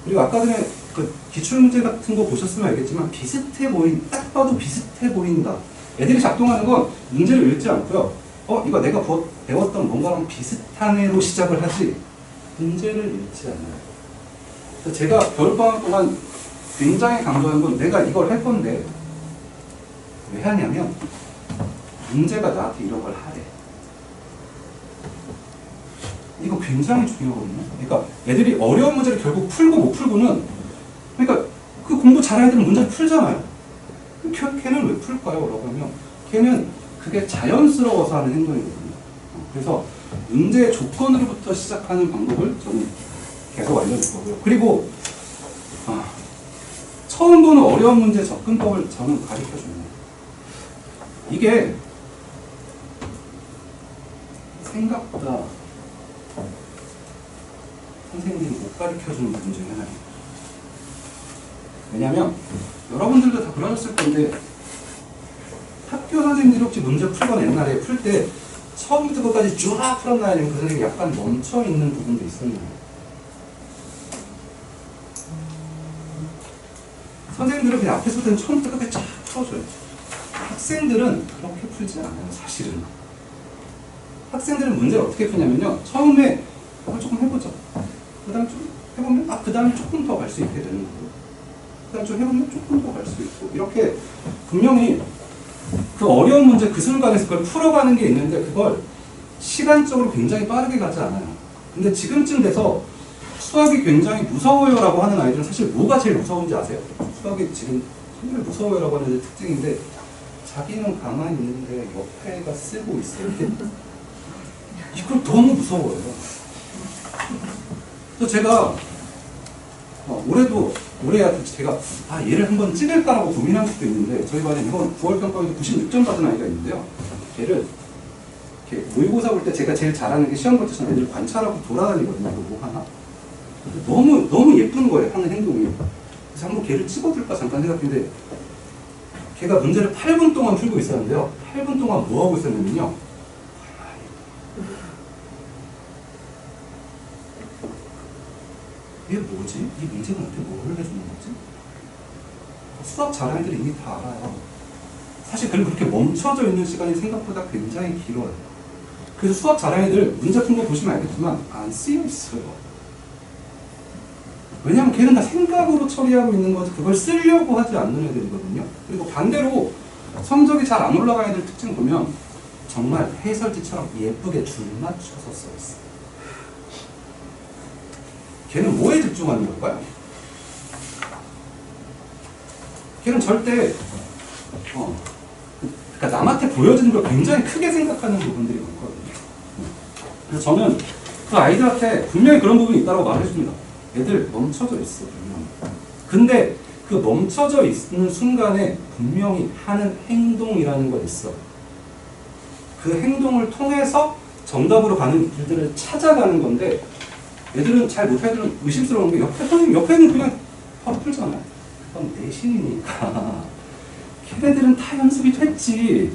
그리고 아까 전에 그 기출문제 같은 거 보셨으면 알겠지만 딱 봐도 비슷해 보인다. 애들이 작동하는 건 문제를 읽지 않고요. 이거 내가 배웠던 뭔가랑 비슷한 애로 시작을 하지 문제를 읽지 않아요. 그래서 제가 겨울방학 동안 굉장히 강조하는 건 내가 이걸 할 건데 왜 하냐면 문제가 나한테 이런 걸 하래. 이거 굉장히 중요하거든요. 그러니까 애들이 어려운 문제를 결국 풀고 못 풀고는 그러니까 그 공부 잘하는 애들은 문제를 풀잖아요. 걔는 왜 풀까요? 라고 하면 걔는 그게 자연스러워서 하는 행동이거든요. 그래서 문제의 조건으로부터 시작하는 방법을 저는 계속 알려줄 거고요. 그리고 처음 보는 어려운 문제 접근법을 저는 가르쳐줍니다. 이게 생각보다 선생님들이 못 가르쳐주는 부분 중에 하나예요. 왜냐하면 여러분들도 다 그러셨을 건데 학교 선생님들이 혹시 문제 풀거나 옛날에 풀 때 처음부터 끝까지 쫙 풀었나요? 아니면 그 선생님이 약간 멈춰있는 부분도 있었나요? 선생님들은 그냥 앞에서부터 처음부터 끝까지 쫙 풀어줘요. 학생들은 그렇게 풀지 않아요, 사실은. 학생들은 문제를 어떻게 푸냐면요. 처음에 조금 해보죠. 그 다음에 좀 해보면 그 다음에 조금 더 갈 수 있게 되는 거고 그 다음에 좀 해보면 조금 더 갈 수 있고 이렇게 분명히 그 어려운 문제 그 순간에서 그걸 풀어가는 게 있는데 그걸 시간적으로 굉장히 빠르게 가지 않아요. 근데 지금쯤 돼서 수학이 굉장히 무서워요라고 하는 아이들은 사실 뭐가 제일 무서운지 아세요? 수학이 지금 정말 무서워요라고 하는 특징인데 자기는 가만히 있는데 옆에 애가 쓰고 있어요. 이거 너무 무서워요. 그래서 제가 올해 제가 얘를 한번 찍을까라고 고민할 수도 있는데 저희 반에 이번 9월 평가에서 96점 받은 아이가 있는데요. 걔를 이렇게 모의고사 볼 때 제가 제일 잘하는 게 시험 볼 때 저는 애들 관찰하고 돌아다니거든요. 뭐 하나? 너무 예쁜 거예요. 하는 행동이. 그래서 한번 걔를 찍어둘까 잠깐 생각했는데 걔가 문제를 8분 동안 풀고 있었는데요. 8분 동안 뭐 하고 있었냐면요. 이게 뭐지? 이 문제가 나한테 뭘 해주는 거지? 수학 잘하는 애들이 이미 다 알아요. 사실 그리고 그렇게 멈춰져 있는 시간이 생각보다 굉장히 길어요. 그래서 수학 잘하는 애들 문제 푼 거 보시면 알겠지만 안 쓰여 있어요. 왜냐하면 걔는 다 생각으로 처리하고 있는 거지 그걸 쓰려고 하지 않는 애들이거든요. 그리고 반대로 성적이 잘 안 올라가는 애들 특징 보면 정말 해설지처럼 예쁘게 줄 맞춰서 써 있어요. 걔는 뭐에 집중하는 걸까요? 걔는 절대 그러니까 남한테 보여지는 걸 굉장히 크게 생각하는 부분들이 많거든요. 그래서 저는 그 아이들한테 분명히 그런 부분이 있다고 말해줍니다. 애들 멈춰져 있어 분명히. 근데 그 멈춰져 있는 순간에 분명히 하는 행동이라는 거 있어. 그 행동을 통해서 정답으로 가는 길들을 찾아가는 건데 애들은 잘 못하는 애들은 의심스러운 게 옆에는 그냥 바로 풀잖아요. 그건 내신이니까 걔네들은 다 연습이 됐지.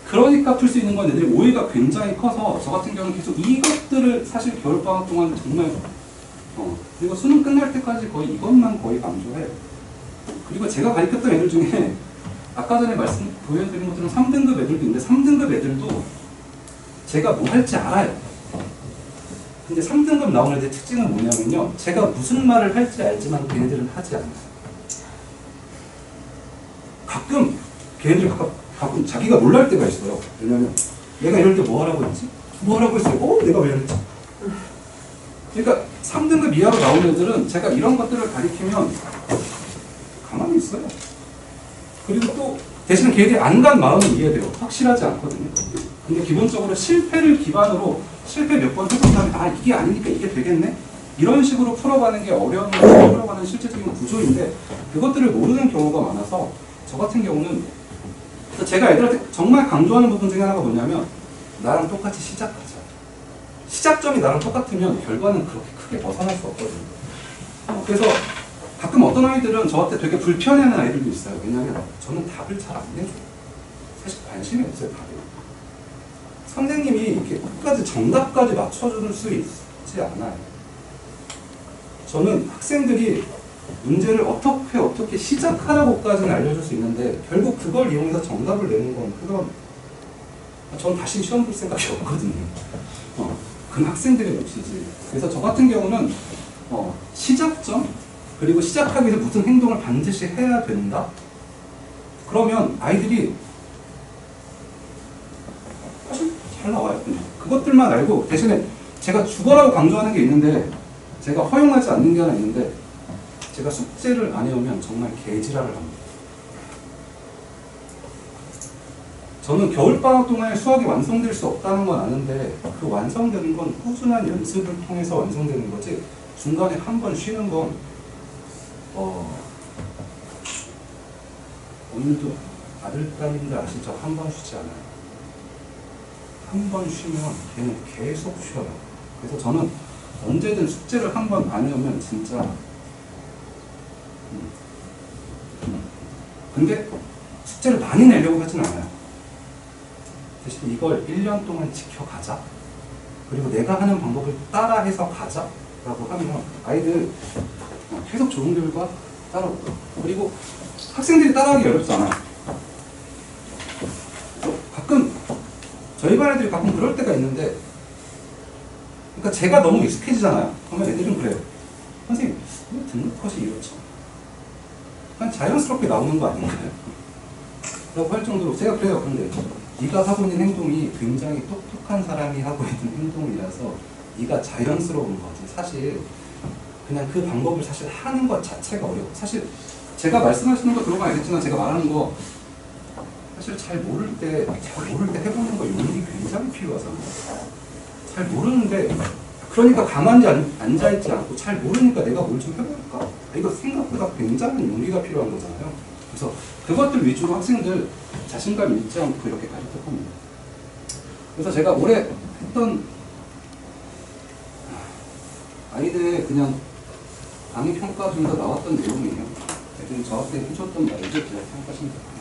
그러니까 풀 수 있는 건 애들이 오해가 굉장히 커서 저 같은 경우는 계속 이것들을 사실 겨울방학 동안 정말 그리고 수능 끝날 때까지 거의 이것만 거의 강조해요. 그리고 제가 가르쳤던 애들 중에 아까 전에 보여드린 것처럼 3등급 애들도 있는데 3등급 애들도 제가 뭐 할지 알아요. 근데 3등급 나오는 애들 특징은 뭐냐면요. 제가 무슨 말을 할지 알지만 걔네들은 하지 않아요. 가끔 걔네들이 가끔 자기가 놀랄 때가 있어요. 왜냐면 내가 이럴 때 뭐 하라고 했지? 뭐 하라고 했어요? 내가 왜 이랬지? 그러니까 3등급 이하로 나오는 애들은 제가 이런 것들을 가리키면 가만히 있어요. 그리고 또 대신에 걔들이 안 간 마음은 이해돼요. 확실하지 않거든요. 근데 기본적으로 실패를 기반으로 실패 몇 번 해본 다음에 이게 아니니까 이게 되겠네? 이런 식으로 풀어가는 게 어려운 풀어가는 실제적인 구조인데 그것들을 모르는 경우가 많아서 저 같은 경우는 제가 애들한테 정말 강조하는 부분 중에 하나가 뭐냐면 나랑 똑같이 시작하자. 시작점이 나랑 똑같으면 결과는 그렇게 크게 벗어날 수 없거든요. 그래서 가끔 어떤 아이들은 저한테 되게 불편해하는 아이들도 있어요. 왜냐하면 저는 답을 잘 안 내줘요. 사실 관심이 없어요, 답에. 선생님이 이렇게 끝까지 정답까지 맞춰줄 수 있지 않아요. 저는 학생들이 문제를 어떻게 시작하라고까지는 알려줄 수 있는데 결국 그걸 이용해서 정답을 내는 건 그건 저는 다시 시험 볼 생각이 없거든요. 그건 학생들의 몫이지. 그래서 저 같은 경우는 시작점 그리고 시작하기 위해서 무슨 행동을 반드시 해야 된다. 그러면 아이들이 사실 잘 나와요. 그것들만 알고 대신에 제가 죽어라고 강조하는 게 있는데 제가 허용하지 않는 게 하나 있는데 제가 숙제를 안 해오면 정말 개지랄을 합니다. 저는 겨울방학 동안에 수학이 완성될 수 없다는 건 아는데 그 완성되는 건 꾸준한 연습을 통해서 완성되는 거지 중간에 한 번 쉬는 건 오늘도 아들, 딸님들 아시죠? 한 번 쉬지 않아요. 한 번 쉬면 걔는 계속 쉬어요. 그래서 저는 언제든 숙제를 한 번 안 해오면 진짜 근데 숙제를 많이 내려고 하진 않아요. 대신 이걸 1년 동안 지켜가자. 그리고 내가 하는 방법을 따라해서 가자. 라고 하면 아이들 계속 좋은 결과 따라오고요. 그리고 학생들이 따라하기 어렵지 않아요. 가끔 저희 반 애들이 가끔 그럴 때가 있는데 그러니까 제가 너무 익숙해지잖아요. 그러면 애들은 그래요. 선생님, 왜 등급컷이 이렇죠? 그냥 자연스럽게 나오는 거 아닌가요? 라고 할 정도로 제가 그래요. 근데 네가 하고 있는 행동이 굉장히 똑똑한 사람이 하고 있는 행동이라서 네가 자연스러운 거지. 사실 그냥 그 방법을 사실 하는 것 자체가 어려워. 사실 제가 말씀하시는 거 들어보면 알겠지만 제가 말하는 거 사실 잘 모를 때 해보는 거 용기 굉장히 필요하잖아요. 잘 모르는데 그러니까 가만히 앉아있지 않고 잘 모르니까 내가 뭘 좀 해볼까? 이거 생각보다 굉장히 용기가 필요한 거잖아요. 그래서 그것들 위주로 학생들 자신감 잃지 않고 이렇게 가르쳐 겁니다. 그래서 제가 올해 했던 아이들의 그냥 강의 평가 중에서 나왔던 내용이에요. 애들이 저한테 해줬던 말을 제가 생각하시면 돼요.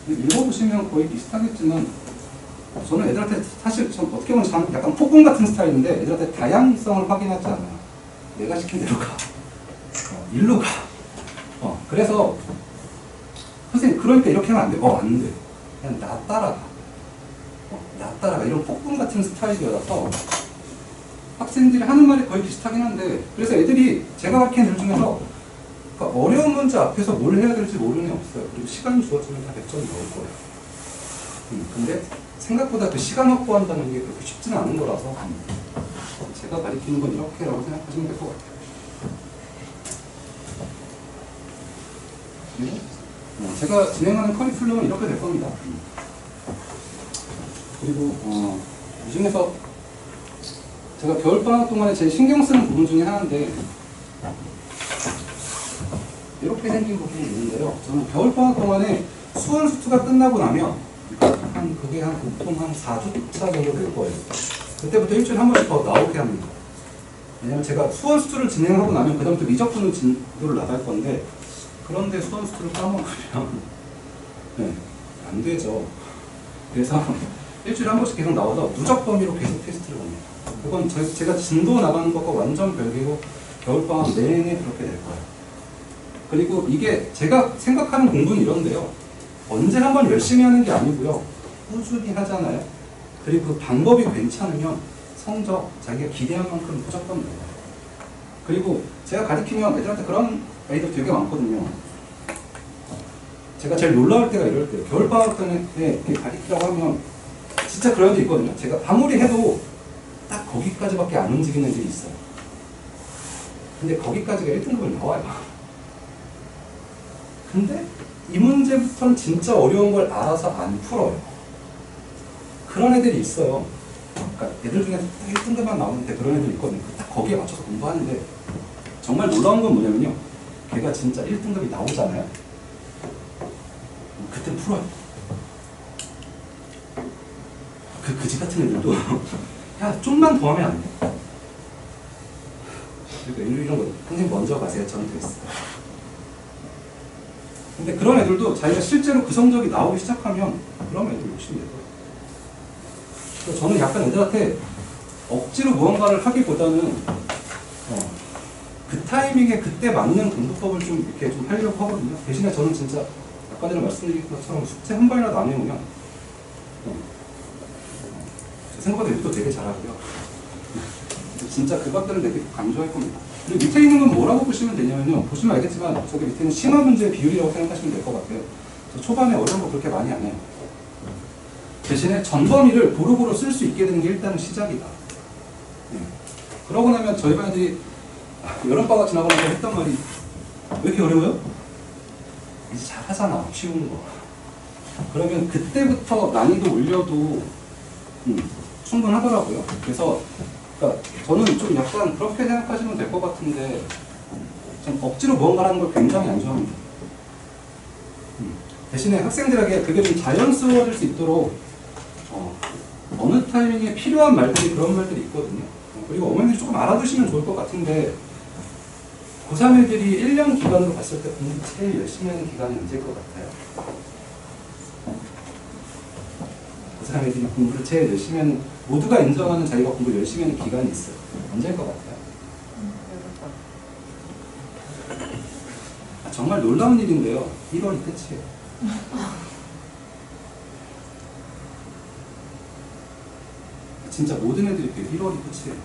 읽어보시면 거의 비슷하겠지만 저는 애들한테 사실 좀 어떻게 보면 저는 약간 폭군 같은 스타일인데 애들한테 다양성을 확인하지 않아요. 내가 시킨 대로 가. 일로 가. 그래서 선생님 그러니까 이렇게 하면 안 돼. 안 돼. 그냥 나 따라가. 나 따라가. 이런 폭군 같은 스타일이라서 학생들이 하는 말이 거의 비슷하긴 한데 그래서 애들이 제가 가르친 애들 중에서 그러니까 어려운 문제 앞에서 뭘 해야 될지 모르는 애 없어요. 그리고 시간이 주어지면 다 100점이 나올 거예요. 근데 생각보다 그 시간 확보한다는 게 그렇게 쉽지는 않은 거라서 제가 가르치는 건 이렇게라고 생각하시면 될 것 같아요. 제가 진행하는 커리큘럼은 이렇게 될 겁니다. 그리고 이 중에서 제가 겨울방학 동안에 제일 신경 쓰는 부분 중에 하나인데 이렇게 생긴 부분이 있는데요. 저는 겨울방학 동안에 수원수투가 끝나고 나면 그게 보통 한 4주차 정도 될 거예요. 그때부터 일주일에 한 번씩 더 나오게 합니다. 왜냐면 제가 수원수투를 진행하고 나면 그다음부터 미적분을 진도를 나갈 건데 그런데 수원수투를 까먹으면 안 되죠. 그래서 일주일에 한 번씩 계속 나와서 누적 범위로 계속 테스트를 합니다. 그건 제가 진도 나가는 것과 완전 별개고 겨울방학 내내 그렇게 될 거예요. 그리고 이게 제가 생각하는 공부는 이런데요. 언제 한번 열심히 하는 게 아니고요. 꾸준히 하잖아요. 그리고 그 방법이 괜찮으면 성적 자기가 기대한 만큼 무조건 나와요. 그리고 제가 가르치면 애들한테 그런 아이들 되게 많거든요. 제가 제일 놀라울 때가 이럴 때요. 겨울방학 때문에 이렇게 가르치라고 하면 진짜 그런 애들 있거든요. 제가 아무리 해도 딱 거기까지밖에 안 움직이는 애들이 있어요. 근데 거기까지가 1등급을 나와요. 근데 이 문제부터는 진짜 어려운 걸 알아서 안 풀어요. 그런 애들이 있어요. 그러니까 애들 중에 1등급만 나오는데 그런 애들이 있거든요. 딱 거기에 맞춰서 공부하는데 정말 놀라운 건 뭐냐면요. 걔가 진짜 1등급이 나오잖아요. 그때 풀어요. 그 그지 같은 애들도 야 좀만 더 하면 안 돼. 그러니까 이런 거 선생님 먼저 가세요. 저는 됐어요. 근데 그런 애들도 자기가 실제로 그 성적이 나오기 시작하면 그런 애들 욕심이 내요. 그래서 저는 약간 애들한테 억지로 무언가를 하기보다는 그 타이밍에 그때 맞는 공부법을 좀 이렇게 좀 하려고 하거든요. 대신에 저는 진짜 아까 전에 말씀드린 것처럼 숙제 한 번이라도 안 해오면 생각보다 애들도 되게 잘하고요. 진짜 그것들을 되게 강조할 겁니다. 그리고 밑에 있는 건 뭐라고 보시면 되냐면요. 보시면 알겠지만 저기 밑에는 심화 문제의 비율이라고 생각하시면 될 것 같아요. 초반에 어려운 거 그렇게 많이 안 해요. 대신에 전범위를 고루고루 쓸 수 있게 되는 게 일단은 시작이다. 그러고 나면 저희 반들이 여름방학 지나가면서 했던 말이 왜 이렇게 어려워요? 이제 잘하잖아. 쉬운 거. 그러면 그때부터 난이도 올려도 충분하더라고요. 그래서 그러니까 저는 좀 약간 그렇게 생각하시면 될 것 같은데 좀 억지로 무언가 하는 걸 굉장히 안 좋아합니다. 대신에 학생들에게 그게 좀 자연스러워질 수 있도록 어느 타이밍에 필요한 말들이 그런 말들이 있거든요. 그리고 어머니들이 조금 알아두시면 좋을 것 같은데 고3 애들이 1년 기간으로 봤을 때 공부 제일 열심히 하는 기간이 언제일 것 같아요? 고3 애들이 공부를 제일 열심히 하는 모두가 인정하는 자기가 공부를 열심히 하는 기간이 있어요. 언제일 것 같아요? 정말 놀라운 일인데요. 1월이 끝이에요. 진짜 모든 애들이 1월이 끝이에요.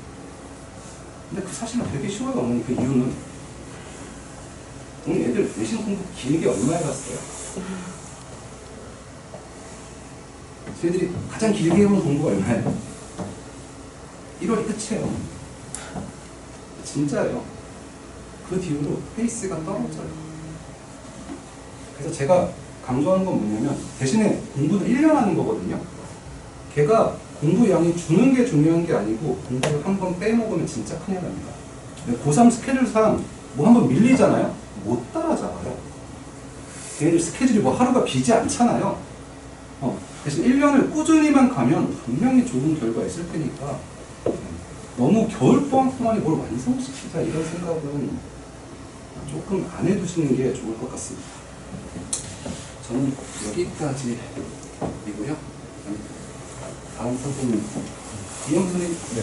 근데 그 사실은 되게 쉬워요, 어머니. 그 이유는 오늘 애들 외신 공부 길게 얼마 해봤어요? 저희들이 가장 길게 해본 공부가 얼마예요? 1월이 끝이에요. 진짜예요. 그 뒤로 페이스가 떨어져요. 그래서 제가 강조하는 건 뭐냐면 대신에 공부는 1년 하는 거거든요. 걔가 공부 양이 주는 게 중요한 게 아니고 공부를 한 번 빼먹으면 진짜 큰일 납니다. 고3 스케줄상 뭐 한 번 밀리잖아요. 못 따라잡아요. 걔네들 스케줄이 뭐 하루가 비지 않잖아요. 대신 1년을 꾸준히만 가면 분명히 좋은 결과 있을 테니까 너무 겨울방학 동안에 뭘 완성시키자 이런 생각은 조금 안 해두시는 게 좋을 것 같습니다. 저는 여기까지이고요. 다음 선생님 이영 선생님. 네.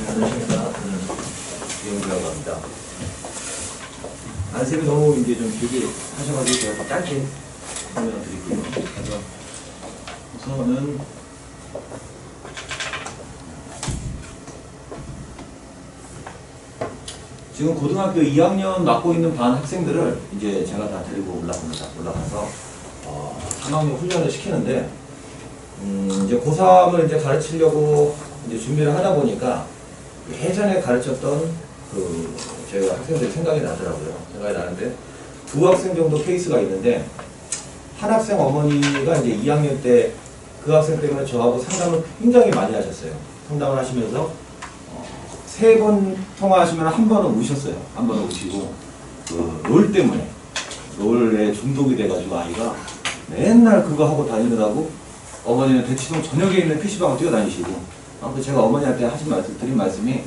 안녕하십니까. 이영주라고 합니다. 안쌤이 너무 이제 좀 길게 하셔가지고 제가 짧게 설명을 드릴게요. 그래서 우선은 지금 고등학교 2학년 맡고 있는 반 학생들을 이제 제가 다 데리고 올라갑니다. 올라가서 3학년 훈련을 시키는데 이제 고3을 이제 가르치려고 이제 준비를 하다 보니까 예전에 가르쳤던 그 제가 학생들이 생각이 나더라고요. 생각이 나는데 두 학생 정도 케이스가 있는데 한 학생 어머니가 이제 2학년 때 그 학생 때문에 저하고 상담을 굉장히 많이 하셨어요. 상담을 하시면서 3번 통화하시면 한 번은 우셨어요. 한 번은 우시고 그 롤 때문에 롤에 중독이 돼가지고 아이가 맨날 그거 하고 다니느라고 어머니는 대치동 전역에 있는 PC방을 뛰어다니시고 아무튼 제가 어머니한테 드린 말씀이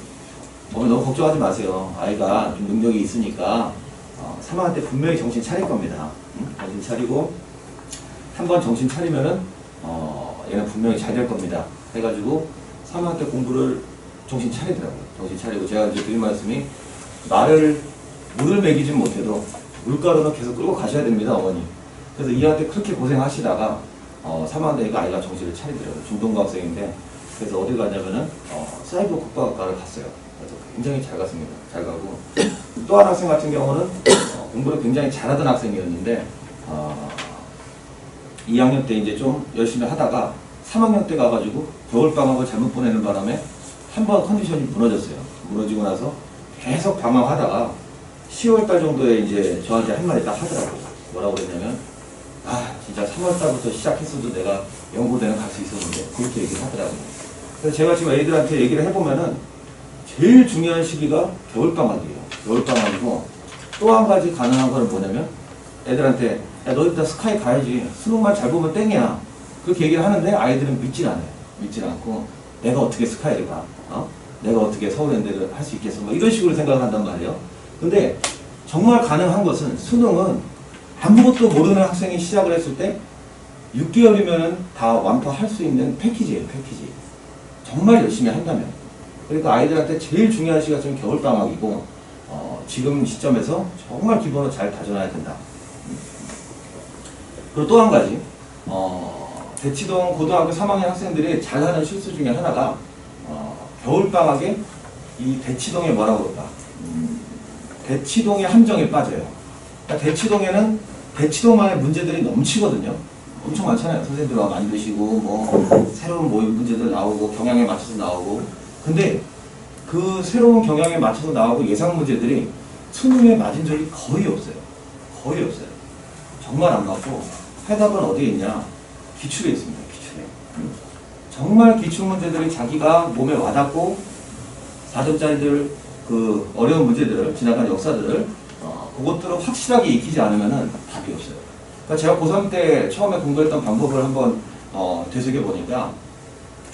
어머니 너무 걱정하지 마세요. 아이가 좀 능력이 있으니까 3학년 때 분명히 정신 차릴 겁니다. 응? 정신 차리고 한 번 정신 차리면은 얘는 분명히 잘 될 겁니다. 해가지고 3학년 때 공부를 정신 차리더라고요. 정신 차리고 제가 이제 드린 말씀이 물을 먹이진 못해도 물가루는 계속 끌고 가셔야 됩니다, 어머니. 그래서 2학년 때 그렇게 고생하시다가 3학년 되니까 아이가 정신을 차리더라고요. 중동고 학생인데 그래서 어디 가냐면은 사이버 국가학과를 갔어요. 그래서 굉장히 잘 갔습니다. 잘 가고 또 한 학생 같은 경우는 공부를 굉장히 잘하던 학생이었는데 2학년 때 이제 좀 열심히 하다가 3학년 때 가가지고 겨울방학을 잘못 보내는 바람에 한 번 컨디션이 무너졌어요. 무너지고 나서 계속 방황하다가 10월달 정도에 이제 저한테 한마디 딱 하더라고요. 뭐라고 그랬냐면 진짜 3월달부터 시작했어도 내가 연고대는 갈 수 있었는데 그렇게 얘기를 하더라고요. 그래서 제가 지금 애들한테 얘기를 해보면은 제일 중요한 시기가 겨울방학이에요. 겨울방학이고 또 한 가지 가능한 거는 뭐냐면 애들한테 야 너희 다 스카이 가야지. 수능만 잘 보면 땡이야. 그렇게 얘기를 하는데 아이들은 믿질 않아요. 믿질 않고 내가 어떻게 스카이를 가? 내가 어떻게 서울연대를 할 수 있겠어? 뭐 이런 식으로 생각을 한단 말이에요. 근데 정말 가능한 것은 수능은 아무것도 모르는 학생이 시작을 했을 때 6개월이면 다 완파할 수 있는 패키지예요. 패키지. 정말 열심히 한다면. 그러니까 아이들한테 제일 중요한 시기가 지금 겨울방학이고 지금 시점에서 정말 기본을 잘 다져놔야 된다. 그리고 또 한 가지 대치동 고등학교 3학년 학생들이 잘하는 실수 중에 하나가 겨울방학에 이 대치동에 뭐라고 그럴까 대치동의 함정에 빠져요. 그러니까 대치동에는 대치동만의 문제들이 넘치거든요. 엄청 많잖아요. 선생님들 와 만드시고 뭐 새로운 모임 문제들 나오고 경향에 맞춰서 나오고 근데 그 새로운 경향에 맞춰서 나오고 예상 문제들이 수능에 맞은 적이 거의 없어요. 거의 없어요. 정말 안 맞고 해답은 어디에 있냐? 기출에 있습니다. 기출에. 정말 기출 문제들이 자기가 몸에 와닿고 4점짜리들 그 어려운 문제들을 지나간 역사들을 그것들을 확실하게 익히지 않으면은 답이 없어요. 그러니까 제가 고3 때 처음에 공부했던 방법을 한번 되새겨 보니까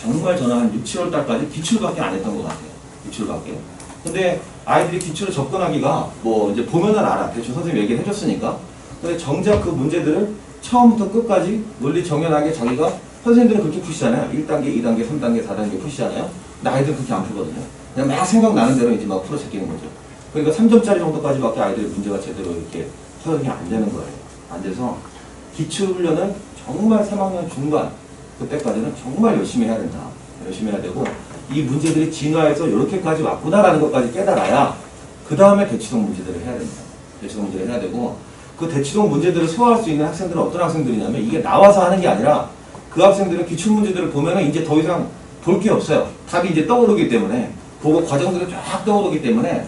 정말 저는 한 6, 7월 달까지 기출밖에 안 했던 것 같아요. 기출밖에. 근데 아이들이 기출을 접근하기가 뭐 이제 보면은 알아. 대충 선생님이 얘기를 해줬으니까. 근데 정작 그 문제들을 처음부터 끝까지 논리 정연하게 자기가 선생님들은 그렇게 푸시잖아요. 1단계, 2단계, 3단계, 4단계 푸시잖아요. 근데 아이들은 그렇게 안 풀거든요. 그냥 막 생각나는 대로 이제 막 풀어 제끼는 거죠. 그러니까 3점짜리 정도까지밖에 아이들의 문제가 제대로 이렇게 허용이 안 되는 거예요. 안 돼서 기출훈련은 정말 3학년 중반 그때까지는 정말 열심히 해야 된다. 열심히 해야 되고 이 문제들이 진화해서 이렇게까지 왔구나라는 것까지 깨달아야 그 다음에 대치동 문제들을 해야 됩니다. 대치동 문제를 해야 되고 그 대치동 문제들을 소화할 수 있는 학생들은 어떤 학생들이냐면 이게 나와서 하는 게 아니라 그 학생들은 기출 문제들을 보면은 이제 더 이상 볼 게 없어요. 답이 이제 떠오르기 때문에 보고 과정들이 쫙 떠오르기 때문에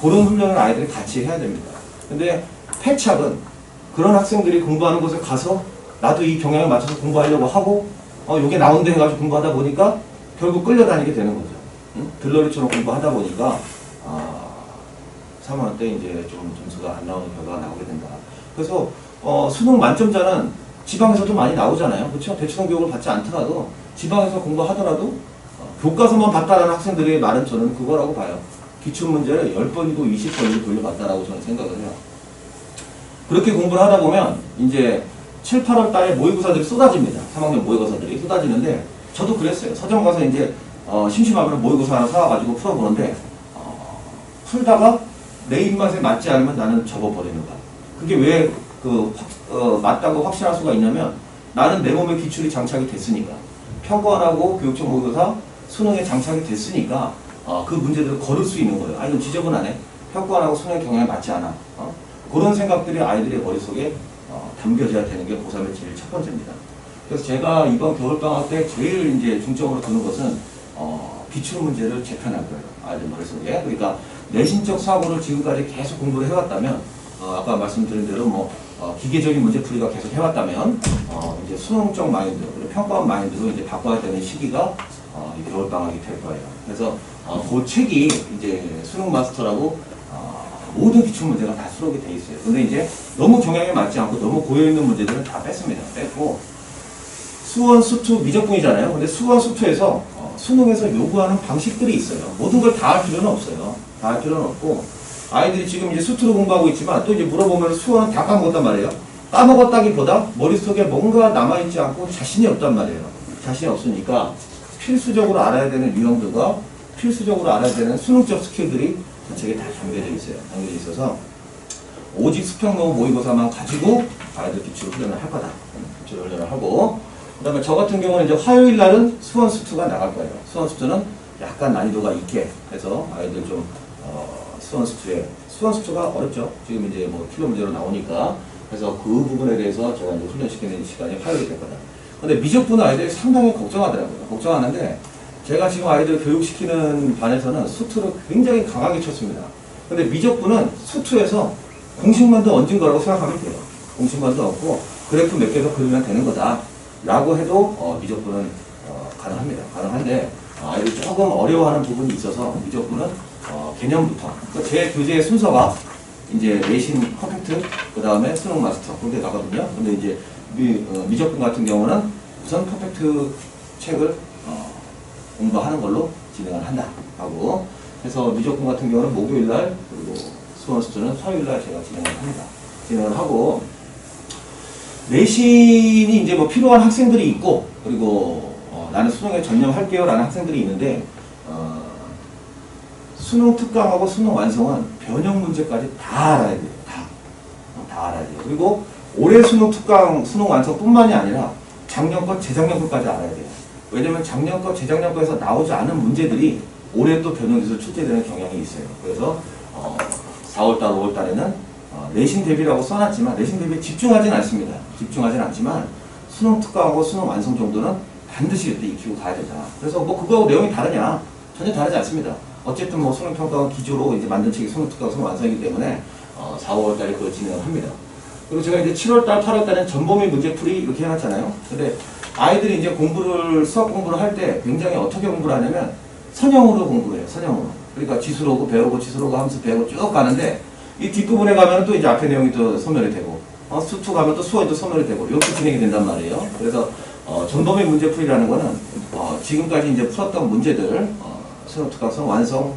그런 훈련을 아이들이 같이 해야 됩니다. 근데 패착은 그런 학생들이 공부하는 곳에 가서 나도 이 경향에 맞춰서 공부하려고 하고 요게 나온대 해가지고 공부하다 보니까 결국 끌려다니게 되는 거죠. 응? 들러리처럼 공부하다 보니까 3학년 때 이제 좀 점수가 안 나오는 결과가 나오게 된다. 그래서 수능 만점자는 지방에서도 많이 나오잖아요. 그렇죠? 대치동 교육을 받지 않더라도 지방에서 공부하더라도 교과서만 봤다라는 학생들의 말은 저는 그거라고 봐요. 기출문제를 10번이고 20번이고 돌려봤다라고 저는 생각을 해요. 그렇게 공부를 하다 보면 이제 7, 8월 달에 모의고사들이 쏟아집니다. 3학년 모의고사들이 쏟아지는데 저도 그랬어요. 서점 가서 이제 심심하면 모의고사 하나 사와가지고 풀어보는데 풀다가 내 입맛에 맞지 않으면 나는 접어버리는 거야. 그게 왜 맞다고 확신할 수가 있냐면 나는 내 몸에 기출이 장착이 됐으니까 평가원하고 교육청 모의고사 수능에 장착이 됐으니까 그 문제들을 걸을 수 있는 거예요. 이건 지저분하네. 평가원하고 수능의 경향에 맞지 않아. 그런 생각들이 아이들의 머릿속에 담겨져야 되는 게 고3의 제일 첫 번째입니다. 그래서 제가 이번 겨울방학 때 제일 이제 중점으로 두는 것은 기출 문제를 재편할 거예요. 아이들 머릿속에. 그러니까 내신적 사고를 지금까지 계속 공부를 해왔다면 아까 말씀드린 대로 기계적인 문제풀이가 계속 해왔다면 이제 수능적 마인드, 그리고 평가원 마인드로 이제 바꿔야 되는 시기가 이 겨울방학이 될 거예요. 그래서 그 책이 이제 수능 마스터라고 모든 기출 문제가 다 수록이 돼 있어요. 근데 이제 너무 경향에 맞지 않고 너무 고여있는 문제들은 다 뺐습니다. 뺐고 수원, 수투, 미적분이잖아요. 근데 수원, 수투에서 수능에서 요구하는 방식들이 있어요. 모든 걸 다 할 필요는 없어요. 다 할 필요는 없고 아이들이 지금 이제 수투로 공부하고 있지만 또 이제 물어보면 수원은 다 까먹었단 말이에요. 까먹었다기보다 머릿속에 뭔가 남아있지 않고 자신이 없단 말이에요. 자신이 없으니까 필수적으로 알아야 되는 유형들과 필수적으로 알아야 되는 수능적 스킬들이 책에 다 담겨져 있어요. 담겨져 있어서 오직 수평로 모의고사만 가지고 아이들 기출 훈련을 할 거다. 기출 훈련을 하고 그 다음에 저 같은 경우는 이제 화요일 날은 수원 수투가 나갈 거예요. 수원 수투는 약간 난이도가 있게 해서 아이들 좀 수원 수투가 어렵죠. 지금 이제 킬러 문제로 나오니까 그래서 그 부분에 대해서 제가 이제 훈련시키는 시간이 화요일이 될 거다. 근데 미적분 아이들이 상당히 걱정하더라고요. 걱정하는데 제가 지금 아이들 교육시키는 반에서는 수투를 굉장히 강하게 쳤습니다. 근데 미적분은 수투에서 공식만도 얹은 거라고 생각하면 돼요. 공식만도 얹고 그래프 몇 개 더 그리면 되는 거다 라고 해도 미적분은 가능합니다. 가능한데 아이들이 조금 어려워하는 부분이 있어서 미적분은 개념부터 그러니까 제 교재의 순서가 이제 내신 퍼펙트 그 다음에 수능 마스터 그렇게 가거든요. 근데 이제 미적분 같은 경우는 우선 퍼펙트 책을 공부하는 걸로 진행을 한다 하고 해서 미적분 같은 경우는 목요일날 그리고 수원 수투는 화요일날 제가 진행을 합니다. 진행을 하고 내신이 이제 필요한 학생들이 있고 그리고 나는 수능에 전념할게요 라는 학생들이 있는데 수능 특강하고 수능 완성은 변형 문제까지 다 알아야 돼요. 다 알아야 돼요. 그리고 올해 수능 특강 수능 완성뿐만이 아니라 작년 것 재작년 것까지 알아야 돼요. 왜냐면 작년 것, 재작년 거에서 나오지 않은 문제들이 올해 또 변형돼서 출제되는 경향이 있어요. 그래서 4월달, 5월달에는 내신 대비라고 써놨지만 내신 대비에 집중하진 않습니다. 집중하진 않지만 수능 특강하고 수능 완성 정도는 반드시 이때 익히고 가야 된다. 그래서 그거하고 내용이 다르냐? 전혀 다르지 않습니다. 어쨌든 수능 평가원 기조로 이제 만든 책이 수능 특강, 수능 완성이기 때문에 4, 5월달에 그걸 진행을 합니다. 그리고 제가 이제 7월달, 8월달에는 전범위 문제풀이 이렇게 해놨잖아요. 근데 아이들이 이제 수학 공부를 할 때 굉장히 어떻게 공부를 하냐면 선형으로 공부를 해요. 선형으로. 그러니까 지수로고 배우고 지수로고 하면서 배우고 쭉 가는데 이 뒷부분에 가면 또 이제 앞에 내용이 또 소멸이 되고 수투 가면 또 수원이 또 소멸이 되고 이렇게 진행이 된단 말이에요. 그래서 전범위 문제풀이라는 거는 지금까지 이제 풀었던 문제들 수능 특강, 수능 완성,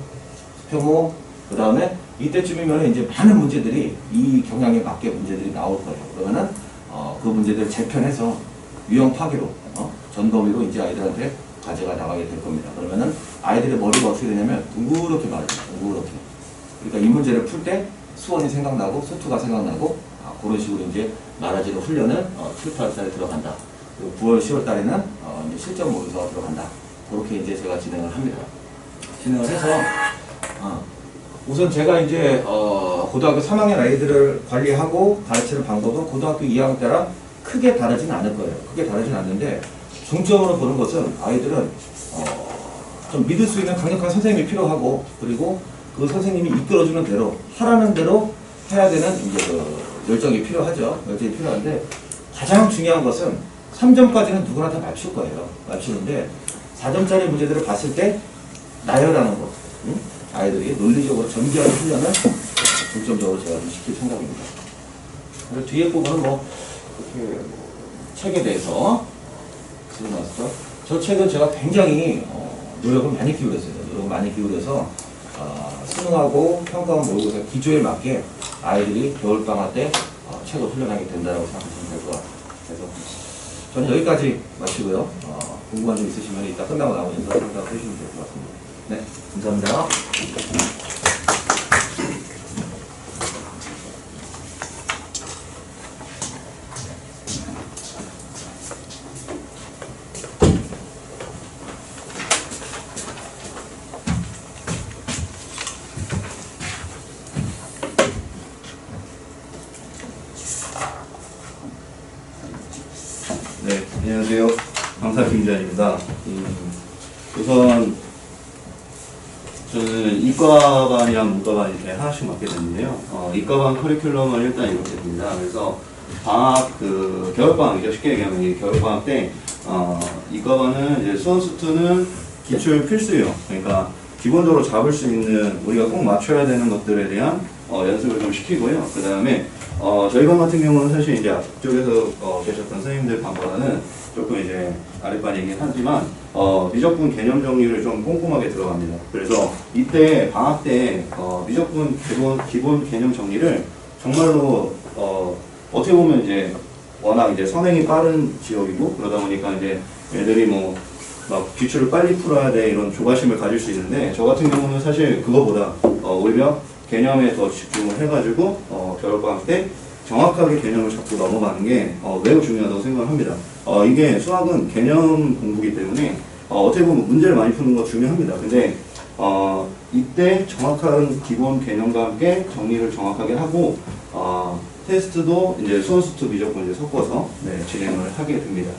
수평호 그 다음에 이때쯤이면 이제 많은 문제들이 이 경향에 맞게 문제들이 나올 거예요. 그러면은 그 문제들 재편해서 유형 파괴로 전범위로 이제 아이들한테 과제가 나가게 될 겁니다. 그러면은 아이들의 머리가 어떻게 되냐면 둥그렇게 말해요. 둥그렇게. 그러니까 이 문제를 풀 때 수원이 생각나고 수투가 생각나고 그런 식으로 이제 나라지로 훈련을 7, 8월달에 들어간다. 그리고 9월, 10월 달에는 이제 실전 모의고사가 들어간다. 그렇게 이제 제가 진행을 합니다. 진행을 해서 우선 제가 이제 고등학교 3학년 아이들을 관리하고 가르치는 방법은 고등학교 2학년 때랑 크게 다르지는 않을 거예요. 크게 다르지는 않는데 중점으로 보는 것은 아이들은 좀 믿을 수 있는 강력한 선생님이 필요하고, 그리고 그 선생님이 이끌어주는 대로 하라는 대로 해야 되는 이제 그 열정이 필요하죠. 열정이 필요한데 가장 중요한 것은 3점까지는 누구나 다 맞출 거예요. 맞추는데 4점짜리 문제들을 봤을 때 나열하는 것, 아이들이 논리적으로 전개하는 훈련을 중점적으로 제가 좀 시킬 생각입니다. 그리고 뒤에 부분은 뭐 그렇게 책에 대해서 쓰어놨죠. 저 책은 제가 굉장히 노력을 많이 기울였어요. 노력을 많이 기울여서 수능하고 평가원 모의고사 기조에 맞게 아이들이 겨울방학 때 책을 훈련하게 된다고 생각하시면 될 것 같아요. 그래서 저는 여기까지 마치고요. 궁금한 점 있으시면 이따 끝나고 나면 인사 상담 해주시면 될 것 같습니다. 네, 감사합니다. 네, 안녕하세요. 강사 김재환입니다. 우선 저는 이과반이랑 문과반 이렇게 하나씩 맡게 됐는데요. 이과반 커리큘럼은 일단 이렇게 됩니다. 그래서 방학, 겨울방학이죠. 쉽게 얘기하면 이 겨울방학 때, 이과반은 이제 수원수투는 기출 필수요. 그러니까 기본적으로 잡을 수 있는 우리가 꼭 맞춰야 되는 것들에 대한 연습을 좀 시키고요. 그 다음에 저희 반 같은 경우는 사실 이제 앞쪽에서 계셨던 선생님들 반보다는 조금 이제 아랫반이긴 하지만 미적분 개념 정리를 좀 꼼꼼하게 들어갑니다. 그래서 이때 방학 때 미적분 기본 개념 정리를 정말로 어떻게 보면 이제 워낙 이제 선행이 빠른 지역이고 그러다 보니까 이제 애들이 뭐 막 기출을 빨리 풀어야 돼 이런 조바심을 가질 수 있는데 저 같은 경우는 사실 그거보다 오히려 개념에 더 집중을 해가지고 겨울방학 때 정확하게 개념을 잡고 넘어가는 게 매우 중요하다고 생각을 합니다. 이게 수학은 개념 공부이기 때문에 어떻게 보면 문제를 많이 푸는 거 중요합니다. 근데 이때 정확한 기본 개념과 함께 정리를 정확하게 하고 테스트도 이제 수원수투 미적분 이제 섞어서 진행을 하게 됩니다.